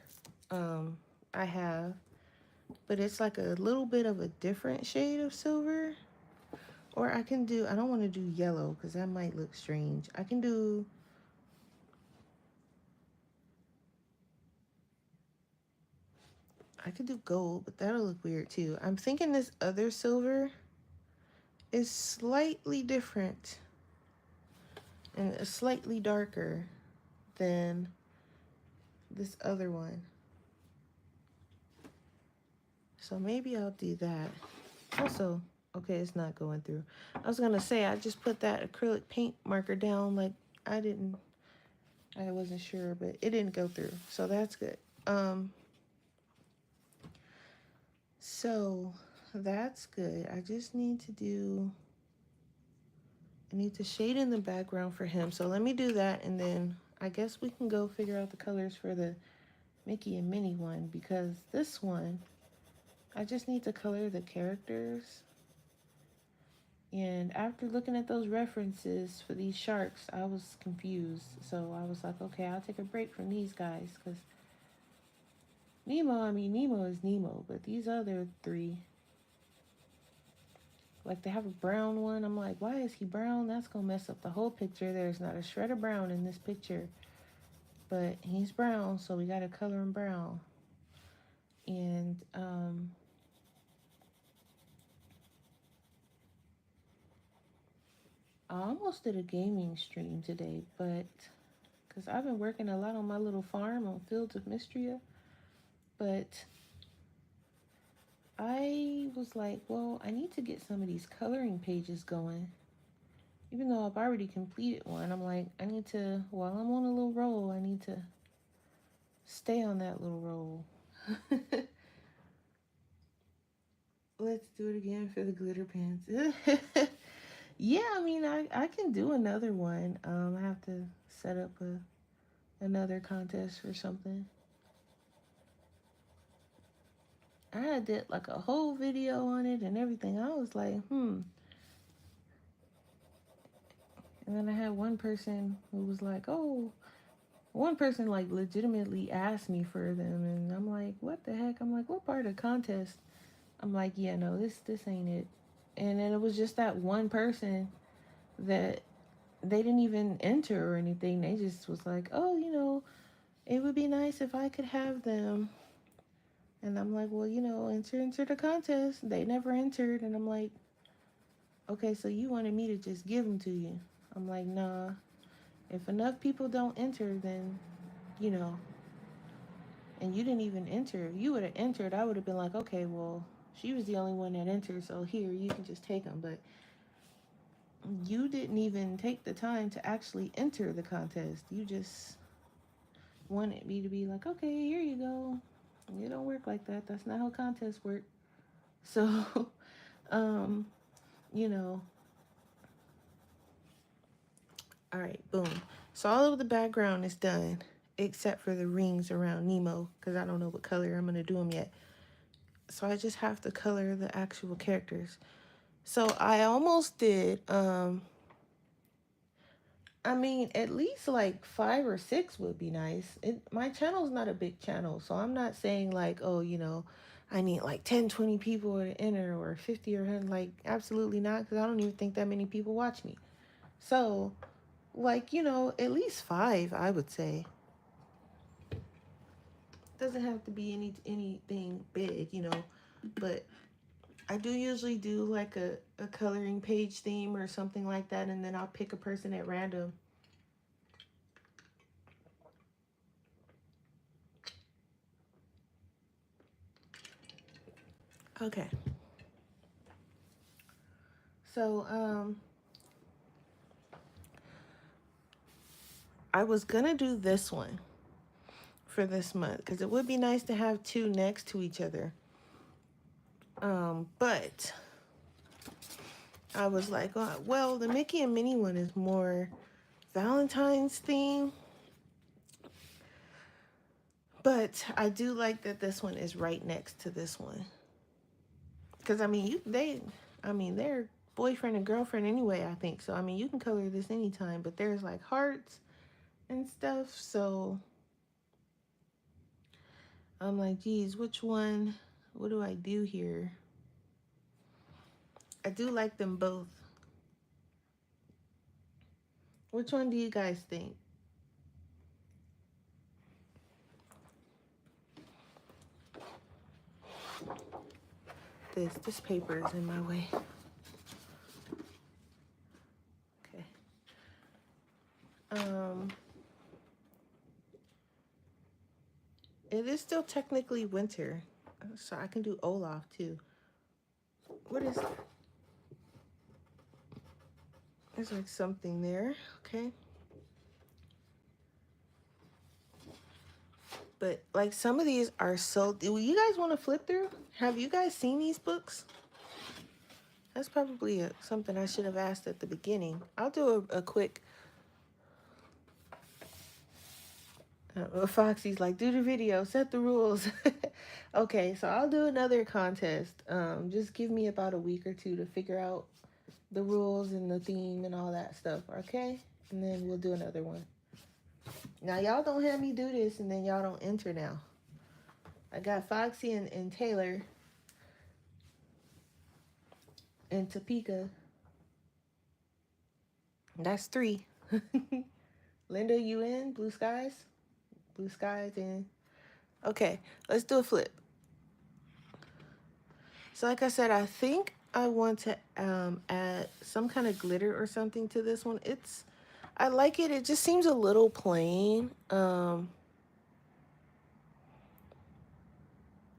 I have, but it's like a little bit of a different shade of silver. Or I can do, I don't want to do yellow because that might look strange. I could do gold, but that'll look weird too. I'm thinking this other silver is slightly different and slightly darker than this other one. So maybe I'll do that. Also, okay, it's not going through. I was gonna say I just put that acrylic paint marker down like I wasn't sure, but it didn't go through. So that's good. So that's good. I just need to shade in the background for him. So let me do that and then I guess we can go figure out the colors for the Mickey and Minnie one because this one, I just need to color the characters. And after looking at those references for these sharks, I was confused. So I was like, okay, I'll take a break from these guys because Nemo is Nemo, but these other three, like they have a brown one. I'm like, why is he brown? That's going to mess up the whole picture. There's not a shred of brown in this picture, but he's brown, so we got to color him brown. And, I almost did a gaming stream today, but because I've been working a lot on my little farm on Fields of Mystria, but I was like, well, I need to get some of these coloring pages going. Even though I've already completed one, I'm like, I need to, while I'm on a little roll, I need to stay on that little roll. Let's do it again for the glitter pens. Yeah, I mean, I can do another one. I have to set up another contest or something. I did like a whole video on it and everything. I was like, And then I had one person who was like, oh, one person like legitimately asked me for them. And I'm like, what the heck? I'm like, what part of the contest? I'm like, yeah, no, this ain't it. And then it was just that one person that they didn't even enter or anything. They just was like, oh, it would be nice if I could have them. And I'm like, well, you know, enter into the contest. They never entered. And I'm like, okay, so you wanted me to just give them to you. I'm like, nah. If enough people don't enter, then, you know, and you didn't even enter. If you would have entered, I would have been like, okay, well, she was the only one that entered, so here, you can just take them. But you didn't even take the time to actually enter the contest. You just wanted me to be like, okay, here you go. It don't work like that. That's not how contests work. So, um, you know, all right, boom. So all of the background is done except for the rings around Nemo because I don't know what color I'm going to do them yet. So I just have to color the actual characters. So I almost did, I mean, at least like 5 or 6 would be nice. My channel's not a big channel, so I'm not saying like, oh, you know, I need like 10, 20 people to enter or 50 or 100. Like, absolutely not, because I don't even think that many people watch me. So, like, you know, at least 5, I would say. Doesn't have to be anything big, you know, but I do usually do like a coloring page theme or something like that, and then I'll pick a person at random. Okay. So, I was gonna do this one for this month because it would be nice to have 2 next to each other. But I was like, oh, well, the Mickey and Minnie one is more Valentine's theme. But I do like that this one is right next to this one. Because, I mean, they're boyfriend and girlfriend anyway, I think. So, I mean, you can color this anytime. But there's, like, hearts and stuff. So, I'm like, geez, which one? What do I do here? I do like them both. Which one do you guys think? This paper is in my way. Okay. It is still technically winter, so I can do Olaf too. What is that? There's like something there. Okay. But like some of these are so. Do you guys want to flip through? Have you guys seen these books? That's probably something I should have asked at the beginning. I'll do a quick. Foxy's like, do the video, set the rules. Okay, so I'll do another contest. Just give me about a week or 2 to figure out the rules and the theme and all that stuff, okay? And then we'll do another one. Now, y'all don't have me do this and then y'all don't enter now. I got Foxy and Taylor and Topeka. That's 3. Linda, you in? Blue Skies? Blue Skies in. Okay, let's do a flip. So like I said, I think I want to add some kind of glitter or something to this one. I like it. It just seems a little plain.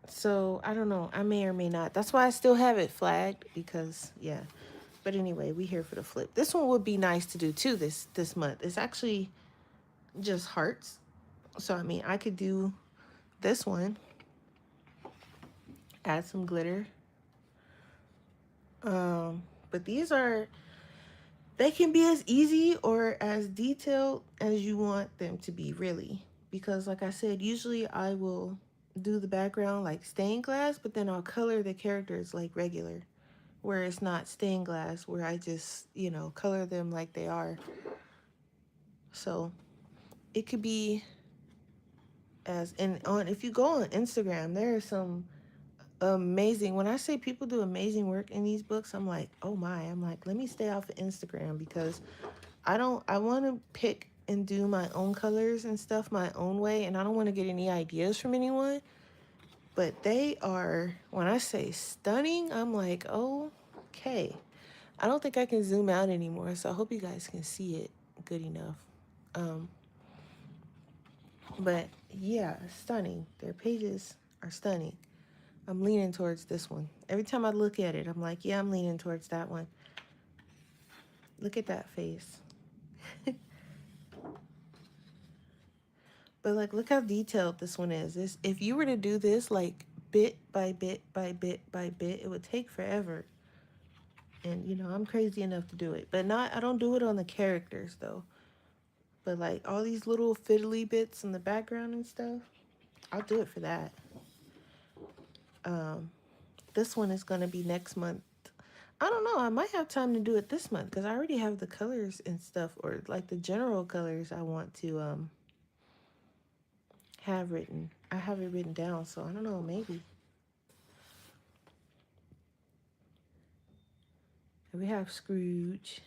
So I don't know. I may or may not. That's why I still have it flagged because yeah. But anyway, we here for the flip. This one would be nice to do too this month. It's actually just hearts. So I mean, I could do this one. Add some glitter. But they can be as easy or as detailed as you want them to be, really. Because like I said, usually I will do the background like stained glass, but then I'll color the characters like regular, where it's not stained glass, where I just, you know, color them like they are. So it could be if you go on Instagram, there are some amazing, when I say people do amazing work in these books, I'm like, oh my, I'm like, let me stay off of Instagram because I want to pick and do my own colors and stuff my own way, and I don't want to get any ideas from anyone. But they are, when I say stunning, I'm like, oh, okay. I don't think I can zoom out anymore, so I hope you guys can see it good enough. Um, but yeah, stunning. Their pages are stunning. I'm leaning towards this one. Every time I look at it, I'm like, yeah, I'm leaning towards that one. Look at that face. But like, look how detailed this one is. This, if you were to do this like bit by bit by bit by bit, it would take forever. And you know, I'm crazy enough to do it. But not, I don't do it on the characters though. But like all these little fiddly bits in the background and stuff, I'll do it for that. Um, this one is gonna be next month. I don't know, I might have time to do it this month because I already have the colors and stuff, or like the general colors I want to have written. I have it written down, so I don't know, maybe. We have Scrooge.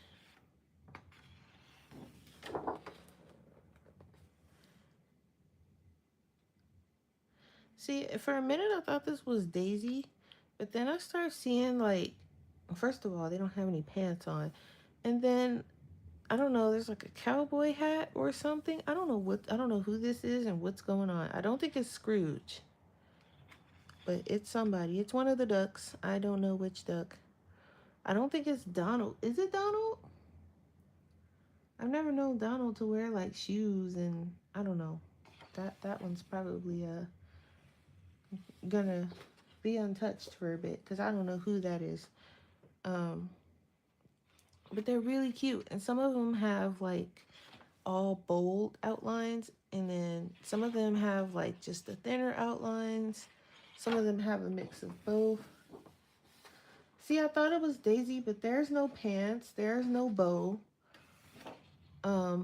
See, for a minute I thought this was Daisy, but then I started seeing like, first of all, they don't have any pants on. And then I don't know, there's like a cowboy hat or something. I don't know who this is and what's going on. I don't think it's Scrooge. But it's somebody. It's one of the ducks. I don't know which duck. I don't think it's Donald. Is it Donald? I've never known Donald to wear like shoes, and I don't know. That one's probably gonna be untouched for a bit because I don't know who that is. Um, but they're really cute, and some of them have like all bold outlines, and then some of them have like just the thinner outlines. Some of them have a mix of both. See, I thought it was Daisy, but there's no pants, there's no bow,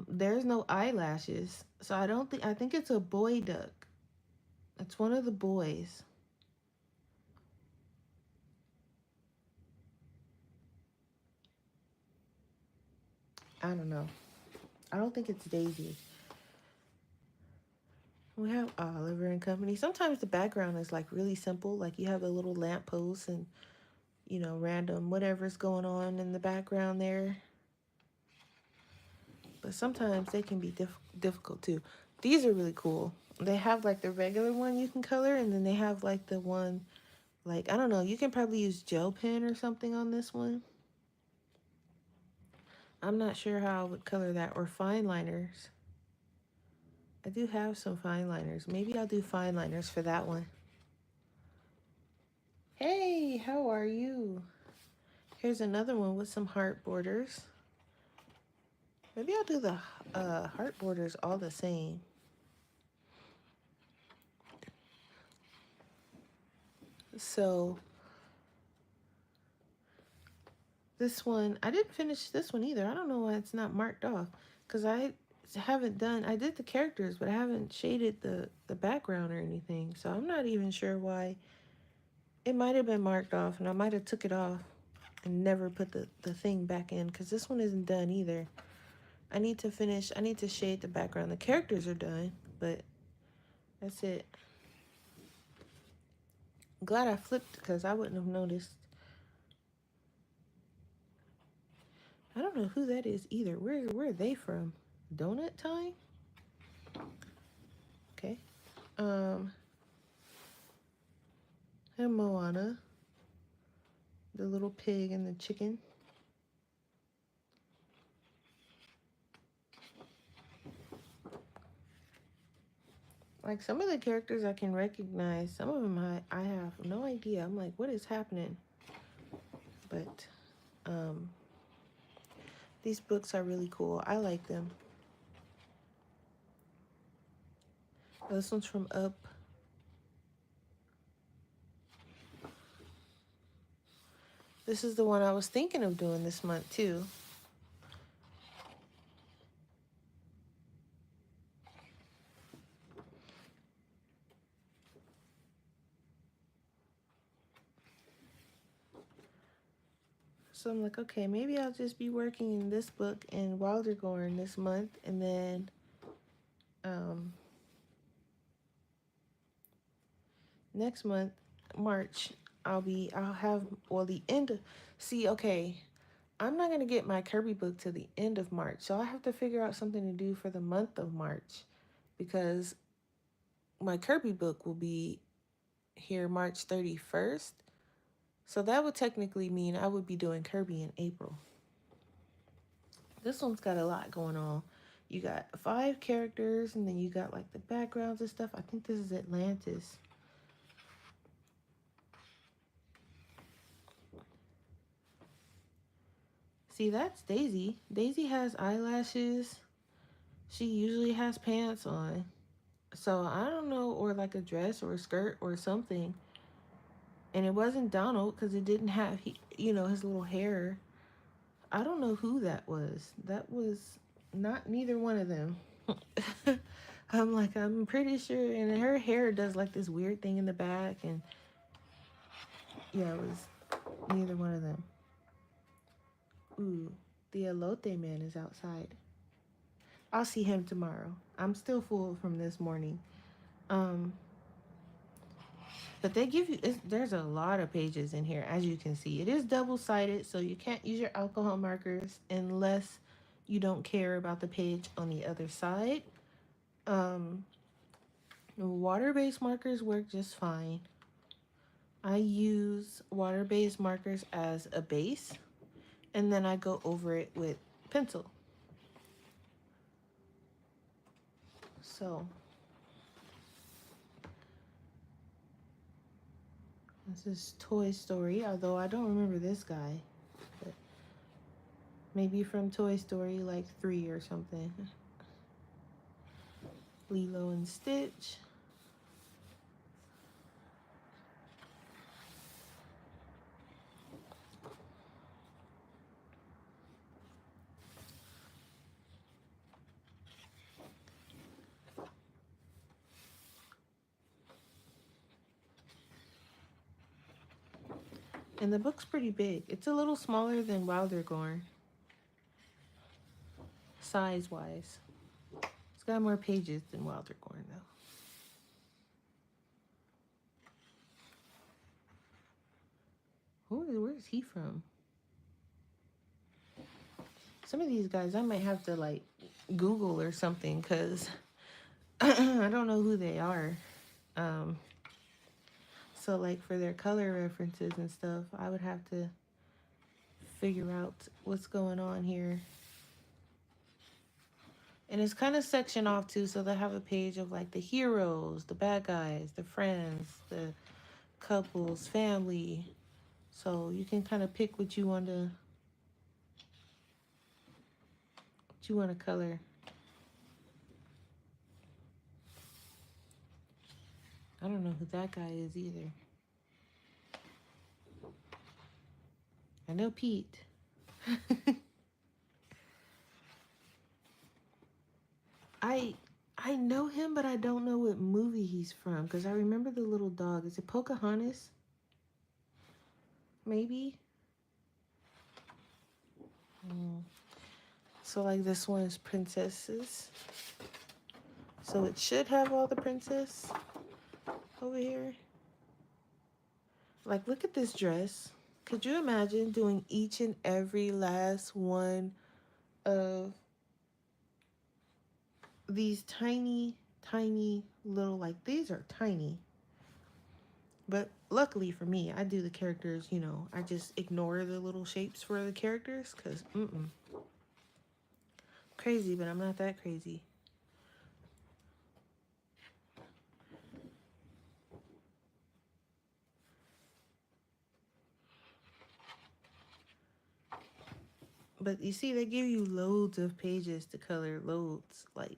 there's no eyelashes. So I think it's a boy duck. It's one of the boys. I don't know. I don't think it's Daisy. We have Oliver and Company. Sometimes the background is like really simple, like you have a little lamppost and you know, random whatever's going on in the background there. But sometimes they can be difficult too. These are really cool. They have like the regular one you can color, and then they have like the one, like, I don't know, you can probably use gel pen or something on this one. I'm not sure how I would color that, or fine liners. I do have some fine liners. Maybe I'll do fine liners for that one. Hey, how are you? Here's another one with some heart borders. Maybe I'll do the heart borders all the same. So this one, I didn't finish this one either. I don't know why it's not marked off, because I did the characters, but I haven't shaded the background or anything. So I'm not even sure why. It might have been marked off, and I might have took it off and never put the thing back in, because this one isn't done either. I need to shade the background. The characters are done, but that's it. I'm glad I flipped, because I wouldn't have noticed. I don't know who that is either. Where are they from? Donut Time? Okay. And Moana, the little pig and the chicken. Like, some of the characters I can recognize. Some of them I have no idea. I'm like, what is happening? But these books are really cool. I like them. This one's from Up. This is the one I was thinking of doing this month too. So I'm like, okay, maybe I'll just be working in this book in Wildergorn this month, and then next month, March, I'll have, well, the end of, see, okay, I'm not going to get my Kirby book to the end of March. So I have to figure out something to do for the month of March, because my Kirby book will be here March 31st. So that would technically mean I would be doing Kirby in April. This one's got a lot going on. You got 5 characters, and then you got like the backgrounds and stuff. I think this is Atlantis. See, that's Daisy. Daisy has eyelashes. She usually has pants on. So I don't know, or like a dress or a skirt or something. And it wasn't Donald because it didn't have, his little hair. I don't know who that was. That was not neither one of them. I'm pretty sure. And her hair does like this weird thing in the back. And yeah, it was neither one of them. Ooh, the elote man is outside. I'll see him tomorrow. I'm still full from this morning. But they give you, there's a lot of pages in here, as you can see. It is double-sided, so you can't use your alcohol markers unless you don't care about the page on the other side. Water-based markers work just fine. I use water-based markers as a base, and then I go over it with pencil. So this is Toy Story, although I don't remember this guy. But maybe from Toy Story like 3 or something. Lilo and Stitch. And the book's pretty big. It's a little smaller than Wildergorn, size-wise. It's got more pages than Wildergorn, though. Where's he from? Some of these guys I might have to, like, Google or something, because I don't know who they are. So, like, for their color references and stuff, I would have to figure out what's going on here. And it's kind of sectioned off, too, so they have a page of, like, the heroes, the bad guys, the friends, the couples, family. So you can kind of pick what you want to color. I don't know who that guy is either. I know Pete. I know him, but I don't know what movie he's from, because I remember the little dog. Is it Pocahontas? Maybe? So, like, this one is princesses. So it should have all the princess over here. Like, look at this dress. Could you imagine doing each and every last one of these tiny, tiny little, like, these are tiny. But luckily for me, I do the characters, I just ignore the little shapes for the characters, because, crazy, but I'm not that crazy. But you see, they give you loads of pages to color, loads, like.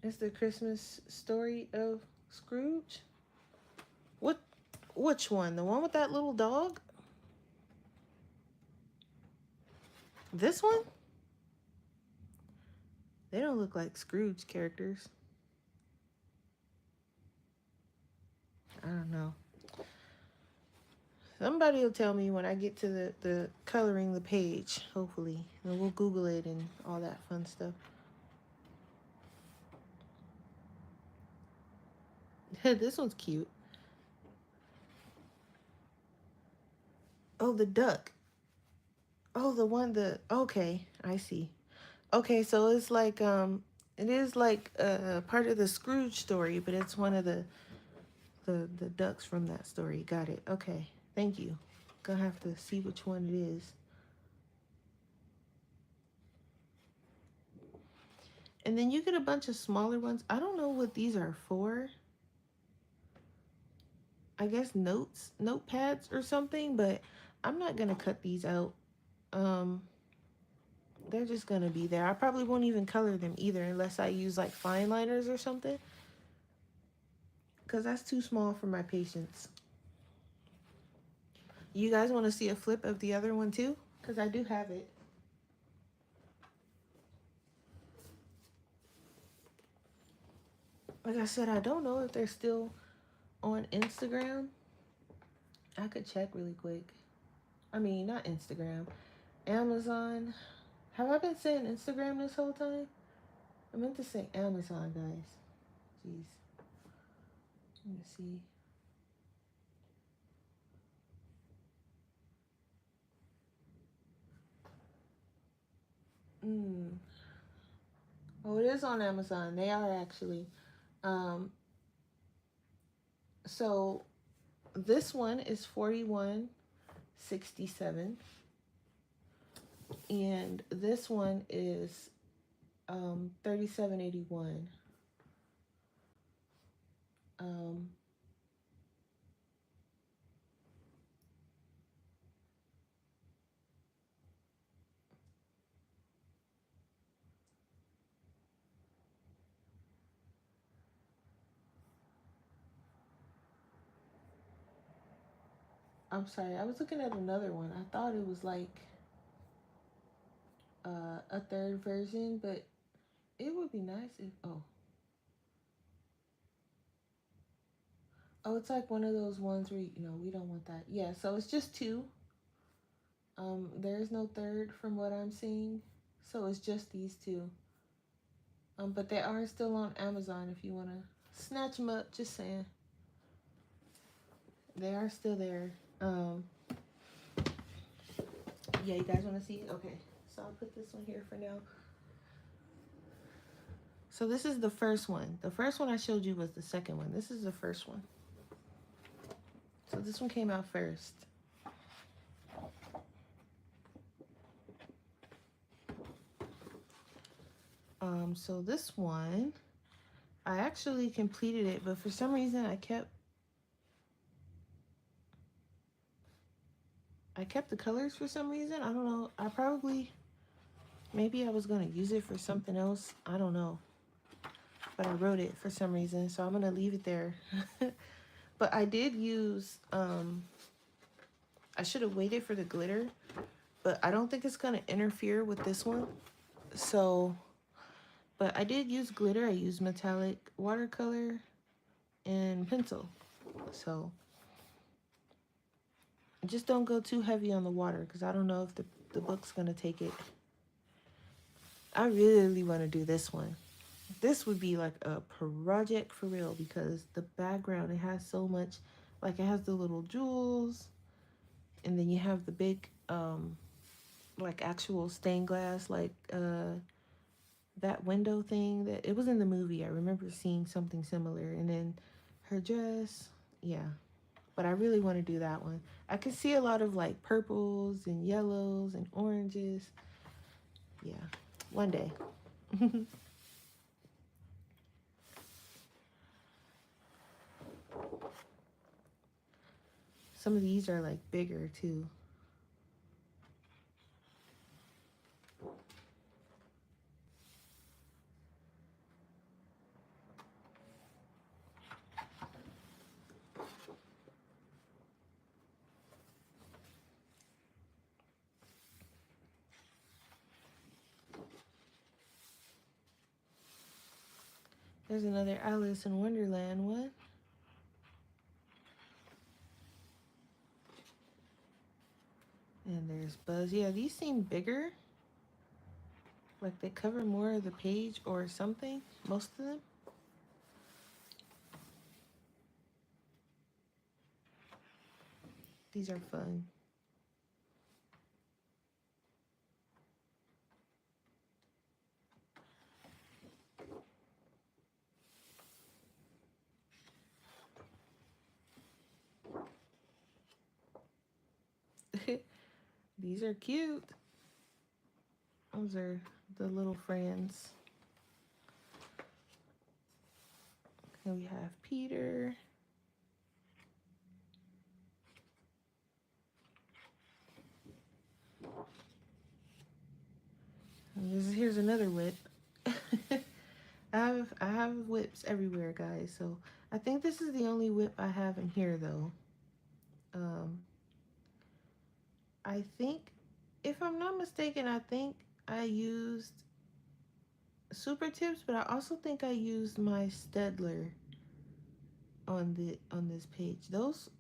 It's the Christmas story of Scrooge. Which one? The one with that little dog? This one? They don't look like Scrooge characters. I don't know. Somebody will tell me when I get to the coloring the page, hopefully. And we'll Google it and all that fun stuff. This one's cute. Oh, the duck. Oh, okay, I see. Okay, so it's like it is like part of the Scrooge story, but it's one of the ducks from that story. Got it. Okay. Thank you. Gonna have to see which one it is. And then you get a bunch of smaller ones. I don't know what these are for. I guess notepads or something, but I'm not gonna cut these out. Um, they're just gonna be there. I probably won't even color them either unless I use like fine liners or something, because that's too small for my patience. You guys want to see a flip of the other one too? Because I do have it. Like I said, I don't know if they're still on Instagram. I could check really quick. I mean, not Instagram. Amazon. Have I been saying Instagram this whole time? I meant to say Amazon, guys. Jeez. Let me see. Oh, it is on Amazon. They are actually. Um, so this one is 41.67, and this one is 37.81. Um, I'm sorry, I was looking at another one. I thought it was like a third version, but it would be nice if oh, it's like one of those ones where we don't want that. Yeah, so it's just two. There is no third from what I'm seeing, so it's just these two. But they are still on Amazon if you wanna snatch them up. Just saying, they are still there. Yeah, you guys wanna see? Okay, so I'll put this one here for now. So this is the first one. The first one I showed you was the second one. This is the first one. So this one came out first. So this one, I actually completed it, but for some reason I kept the colors for some reason. I don't know. Maybe I was gonna use it for something else. I don't know. But I wrote it for some reason, so I'm gonna leave it there. But I did use, I should have waited for the glitter, but I don't think it's gonna interfere with this one. So, but I did use glitter. I used metallic watercolor and pencil. So just don't go too heavy on the water because I don't know if the book's gonna take it. I really want to do this one. This would be like a project for real because the background, it has so much, like it has the little jewels, and then you have the big like actual stained glass, like that window thing that it was in the movie. I remember seeing something similar, and then her dress. Yeah, but I really want to do that one. I could see a lot of like purples and yellows and oranges. Yeah, one day. Some of these are like bigger too. There's another Alice in Wonderland one. And there's Buzz. Yeah, these seem bigger. Like they cover more of the page or something. Most of them. These are fun. These are cute. Those are the little friends. And we have Peter. And here's another whip. I have whips everywhere, guys. So I think this is the only whip I have in here, though. I think, if I'm not mistaken, I think I used Super Tips, but I also think I used my Stedler on this page. Those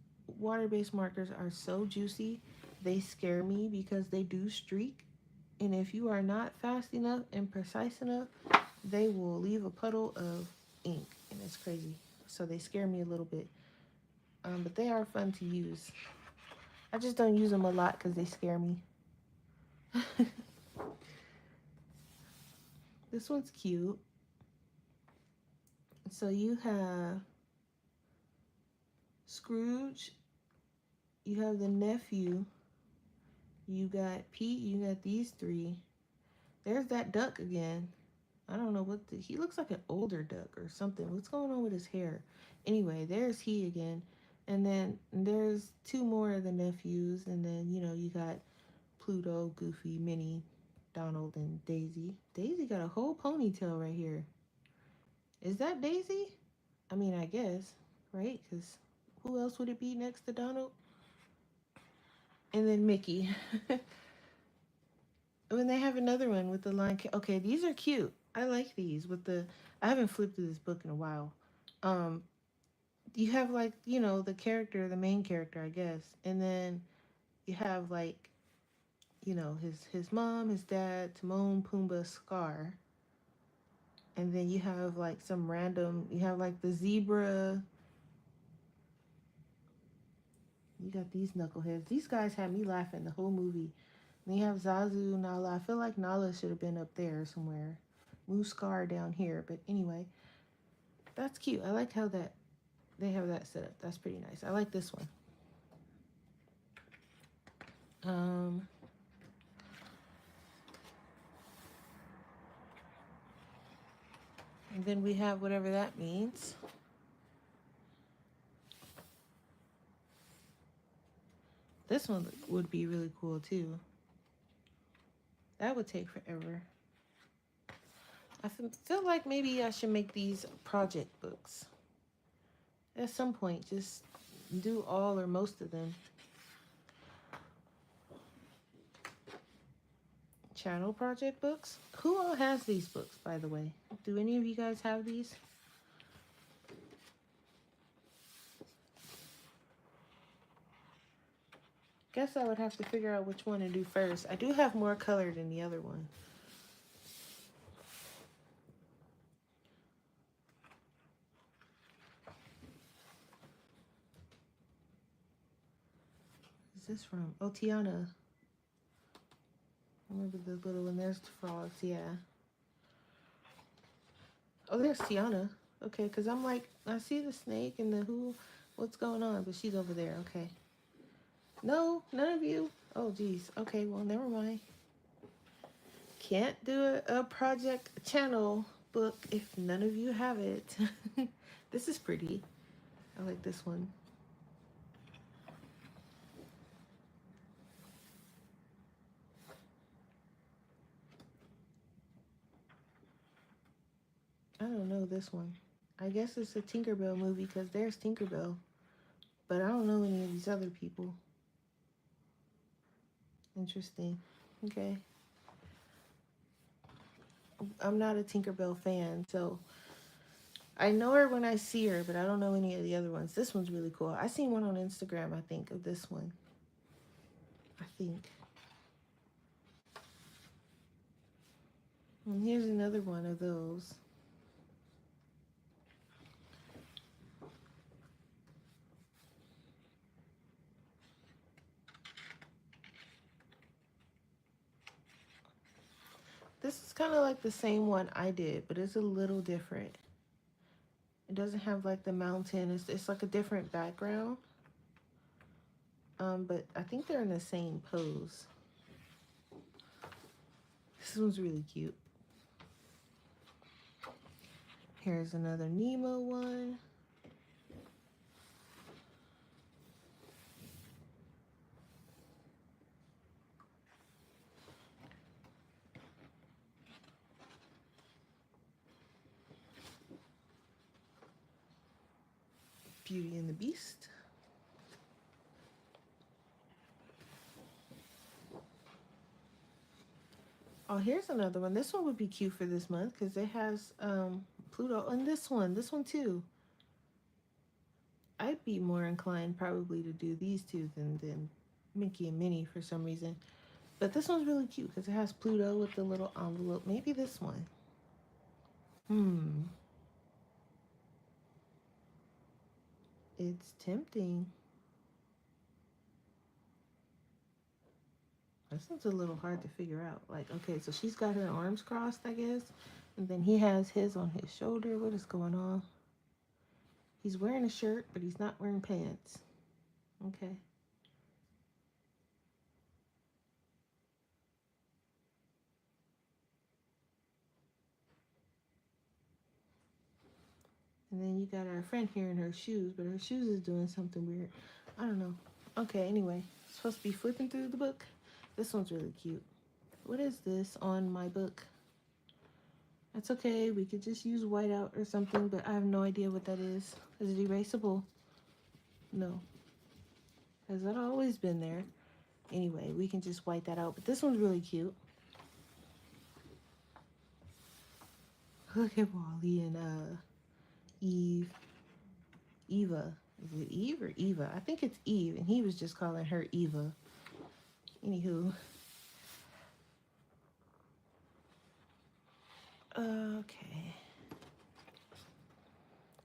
water-based markers are so juicy. They scare me because they do streak, and if you are not fast enough and precise enough, they will leave a puddle of ink, and it's crazy. So they scare me a little bit, but they are fun to use. I just don't use them a lot because they scare me. This one's cute. So you have Scrooge, you have the nephew, you got Pete, you got these three. There's that duck again. I don't know he looks like an older duck or something. What's going on with his hair? Anyway, there's he again. And then there's two more of the nephews. And then, you got Pluto, Goofy, Minnie, Donald, and Daisy. Daisy got a whole ponytail right here. Is that Daisy? I mean, I guess, right? Because who else would it be next to Donald? And then Mickey. When they have another one with the line, okay, these are cute. I like these with I haven't flipped through this book in a while. You have like, the main character, I guess. And then you have like, his mom, his dad, Timon, Pumbaa, Scar. And then you have like you have like the zebra. You got these knuckleheads. These guys had me laughing the whole movie. And you have Zazu, Nala. I feel like Nala should have been up there somewhere. Scar down here. But anyway, that's cute. I like how they have that set up. That's pretty nice. I like this one. And then we have whatever that means. This one would be really cool too. That would take forever. I feel like maybe I should make these project books. At some point, just do all or most of them. Channel project books? Who all has these books, by the way? Do any of you guys have these? Guess I would have to figure out which one to do first. I do have more color than the other one. Where's this from? Oh, Tiana. Remember the little one? There's the frogs, yeah. Oh, there's Tiana. Okay, because I'm like, I see the snake and what's going on? But she's over there, okay. No, none of you. Oh, geez. Okay, well, never mind. Can't do a project channel book if none of you have it. This is pretty. I like this one. I don't know this one. I guess it's a Tinkerbell movie because there's Tinkerbell. But I don't know any of these other people. Interesting. Okay. I'm not a Tinkerbell fan, so I know her when I see her, but I don't know any of the other ones. This one's really cool. I seen one on Instagram, I think, of this one. I think. And here's another one of those. This is kind of like the same one I did, but it's a little different. It doesn't have like the mountain. It's like a different background. But I think they're in the same pose. This one's really cute. Here's another Nemo one. Beauty and the Beast. Oh, here's another one. This one would be cute for this month because it has Pluto. And this one too. I'd be more inclined probably to do these two than Mickey and Minnie for some reason. But this one's really cute because it has Pluto with the little envelope. Maybe this one. It's tempting. This one's a little hard to figure out. Like, okay, so she's got her arms crossed, I guess. And then he has his on his shoulder. What is going on? He's wearing a shirt, but he's not wearing pants. Okay. And then you got our friend here in her shoes, but her shoes is doing something weird. I don't know. Okay, anyway. Supposed to be flipping through the book. This one's really cute. What is this on my book? That's okay. We could just use whiteout or something, but I have no idea what that is. Is it erasable? No. Has that always been there? Anyway, we can just white that out. But this one's really cute. Look at Wally and Eve. Eva. Is it Eve or Eva? I think it's Eve, and he was just calling her Eva. Anywho. Okay.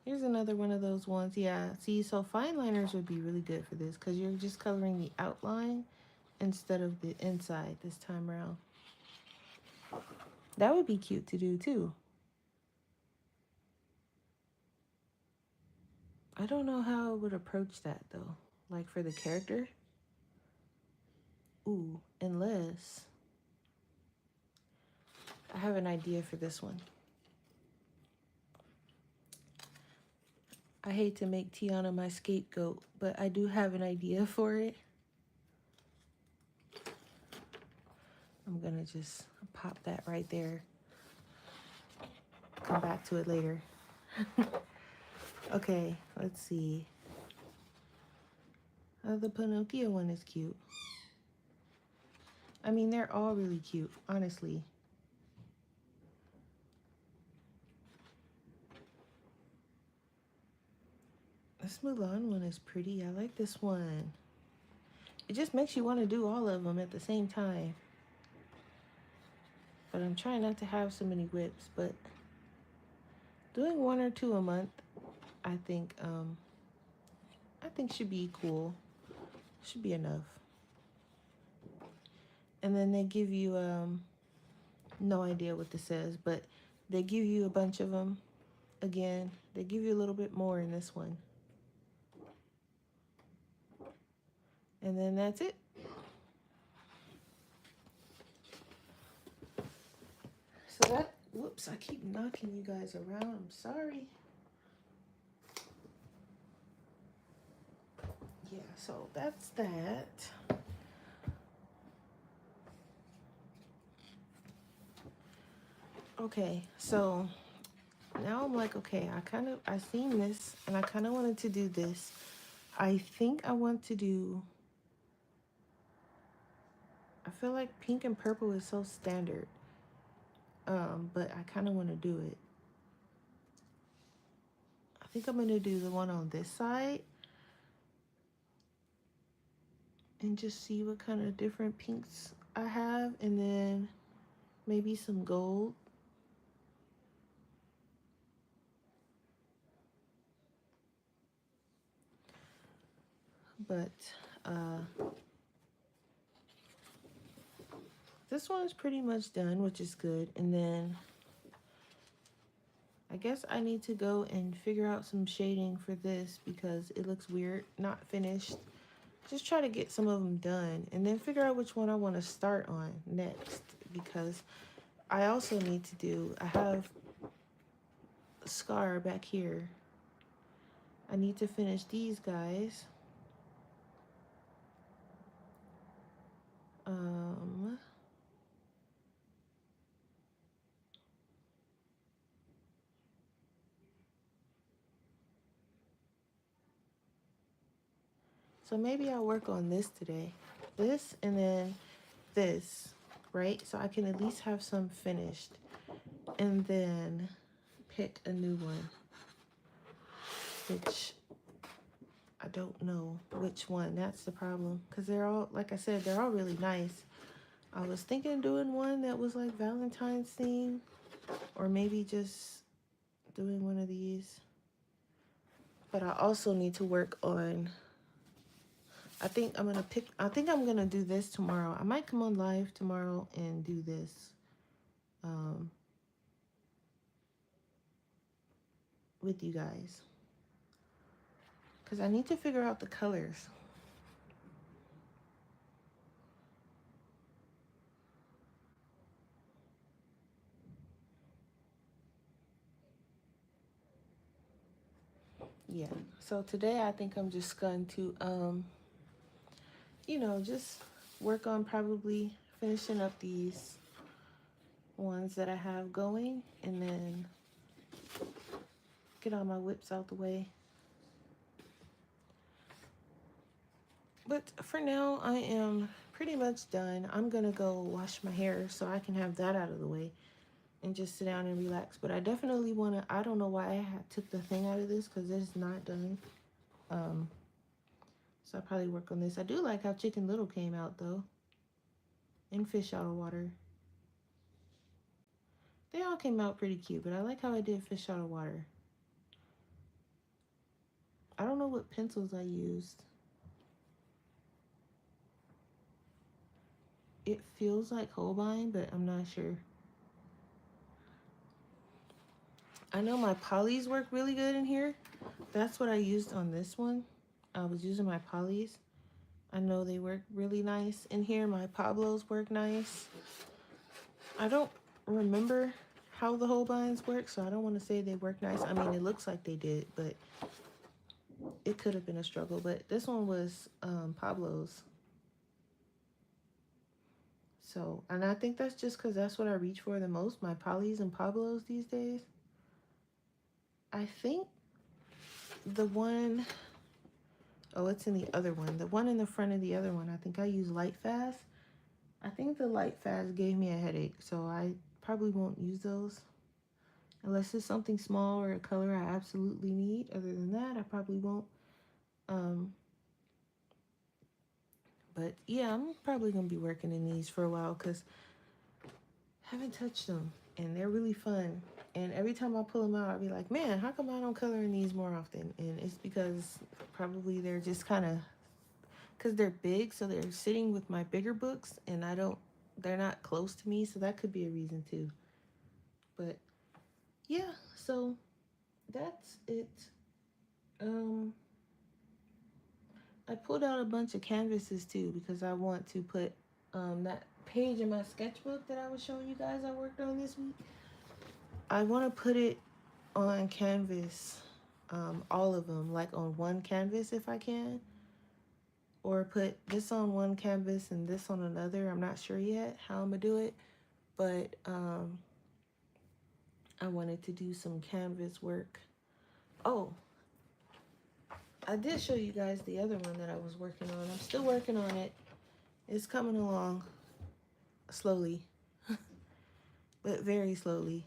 Here's another one of those ones. Yeah, see, so fine liners would be really good for this because you're just coloring the outline instead of the inside this time around. That would be cute to do too. I don't know how I would approach that though. Like for the character. Ooh, unless I have an idea for this one. I hate to make Tiana my scapegoat, but I do have an idea for it. I'm gonna just pop that right there. Come back to it later. Okay, let's see. The Pinocchio one is cute. I mean, they're all really cute, honestly. This Mulan one is pretty. I like this one. It just makes you want to do all of them at the same time. But I'm trying not to have so many whips, but doing one or two a month, I think should be cool. Should be enough. And then they give you no idea what this says, but they give you a bunch of them. Again, they give you a little bit more in this one. And then that's it. So that, whoops, I keep knocking you guys around. I'm sorry. Yeah, so that's that. Okay, so now I'm like, okay, I seen this and I kind of wanted to do this. I think I want to do, I feel like pink and purple is so standard. But I kind of want to do it. I think I'm going to do the one on this side and just see what kind of different pinks I have, and then maybe some gold. But this one is pretty much done, which is good. And then I guess I need to go and figure out some shading for this because it looks weird, not finished. Just try to get some of them done and then figure out which one I want to start on next, because I also need to do, I have a scar back here. I need to finish these guys. So maybe I'll work on this today. This and then this, right? So I can at least have some finished. And then pick a new one, which I don't know which one. That's the problem. Because they're all, like I said, they're all really nice. I was thinking of doing one that was like Valentine's theme, or maybe just doing one of these. But I also need to work on, I think I'm gonna do this tomorrow. I might come on live tomorrow and do this. With you guys. Because I need to figure out the colors. Yeah, so today I think I'm just going to, you know, just work on probably finishing up these ones that I have going, and then get all my whips out the way. But for now, I am pretty much done. I'm gonna go wash my hair so I can have that out of the way and just sit down and relax. But I definitely want to, I don't know why I took the thing out of this because it's not done. So I'll probably work on this. I do like how Chicken Little came out though. And Fish Out of Water. They all came out pretty cute, but I like how I did Fish Out of Water. I don't know what pencils I used. It feels like Holbein, but I'm not sure. I know my polys work really good in here. That's what I used on this one. I was using my polys. I know they work really nice in here. My Pablos work nice. I don't remember how the Holbeins work, so I don't want to say they work nice. I mean, it looks like they did, but it could have been a struggle. But this one was Pablo's. So, and I think that's just because that's what I reach for the most, my polys and Pablos these days. I think the one, oh, it's in the other one. The one in the front of the other one, I think I use Light Fast. I think the Light Fast gave me a headache, so I probably won't use those. Unless it's something small or a color I absolutely need. Other than that, I probably won't. But yeah, I'm probably going to be working in these for a while because I haven't touched them. And they're really fun. And every time I pull them out, I'll be like, man, how come I don't color in these more often? And it's because probably they're just kind of, because they're big, so they're sitting with my bigger books, and they're not close to me, so that could be a reason too. But yeah, so that's it. I pulled out a bunch of canvases too because I want to put that page in my sketchbook that I was showing you guys I worked on this week. I want to put it on canvas, all of them, like on one canvas if I can, or put this on one canvas and this on another. I'm not sure yet how I'm gonna do it, but I wanted to do some canvas work. Oh, I did show you guys the other one that I was working on. I'm still working on it. It's coming along slowly, but very slowly.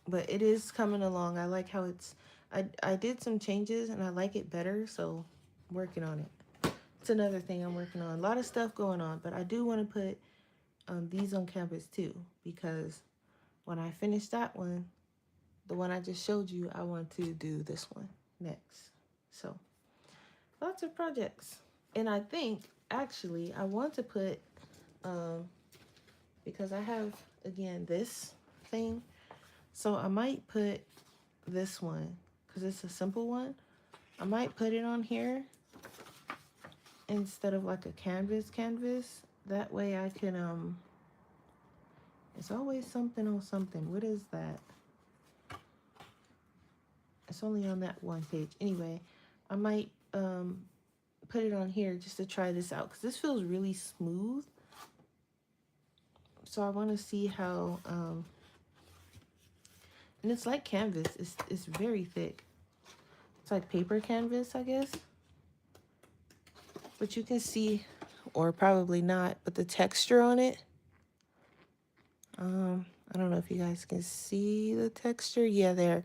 But it is coming along. I like how I did some changes and I like it better, so I'm working on it. It's another thing I'm working on. A lot of stuff going on, but I do want to put these on canvas too, because when I finish that one, the one I just showed you, I want to do this one next. So lots of projects. And I think actually I want to put because I have, again, this thing. So I might put this one, because it's a simple one. I might put it on here instead of like a canvas. That way I can, it's always something on something. What is that? It's only on that one page. Anyway, I might put it on here just to try this out, because this feels really smooth. So I want to see how, and it's like canvas. It's very thick. It's like paper canvas, I guess. But you can see, or probably not, but the texture on it. I don't know if you guys can see the texture. Yeah, there.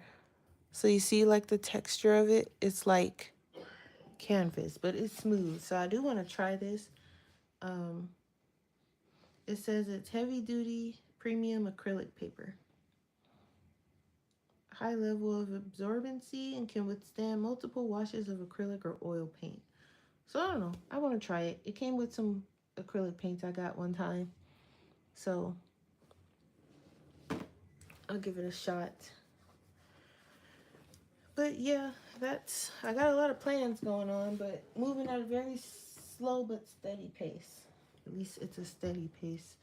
So you see like the texture of it. It's like canvas, but it's smooth. So I do want to try this. It says it's heavy duty premium acrylic paper. High level of absorbency and can withstand multiple washes of acrylic or oil paint. So I don't know. I want to try it. It came with some acrylic paints I got one time. So I'll give it a shot. But yeah, I got a lot of plans going on, but moving at a very slow but steady pace. At least it's a steady pace.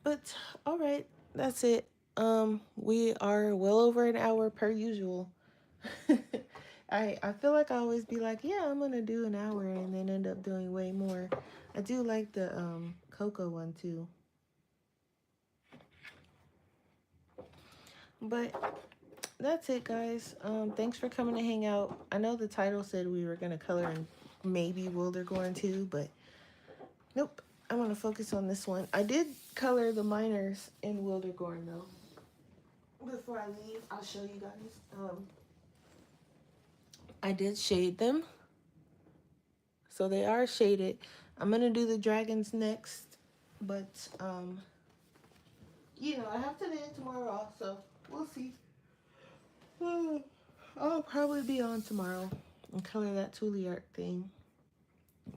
But all right, that's it. We are well over an hour per usual. I feel like I always be like, yeah, I'm gonna do an hour and then end up doing way more. I do like the cocoa one too. But that's it, guys. Thanks for coming to hang out. I know the title said we were gonna color in maybe Wildergorn too, but nope. I'm gonna focus on this one. I did color the minors in Wildergorn though. Before I leave, I'll show you guys. I did shade them, so they are shaded. I'm gonna do the dragons next, but you know, I have today and tomorrow off, so we'll see. I'll probably be on tomorrow and color that Thule art thing.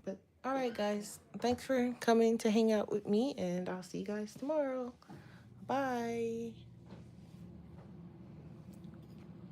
But all right, guys, thanks for coming to hang out with me, and I'll see you guys tomorrow. Bye.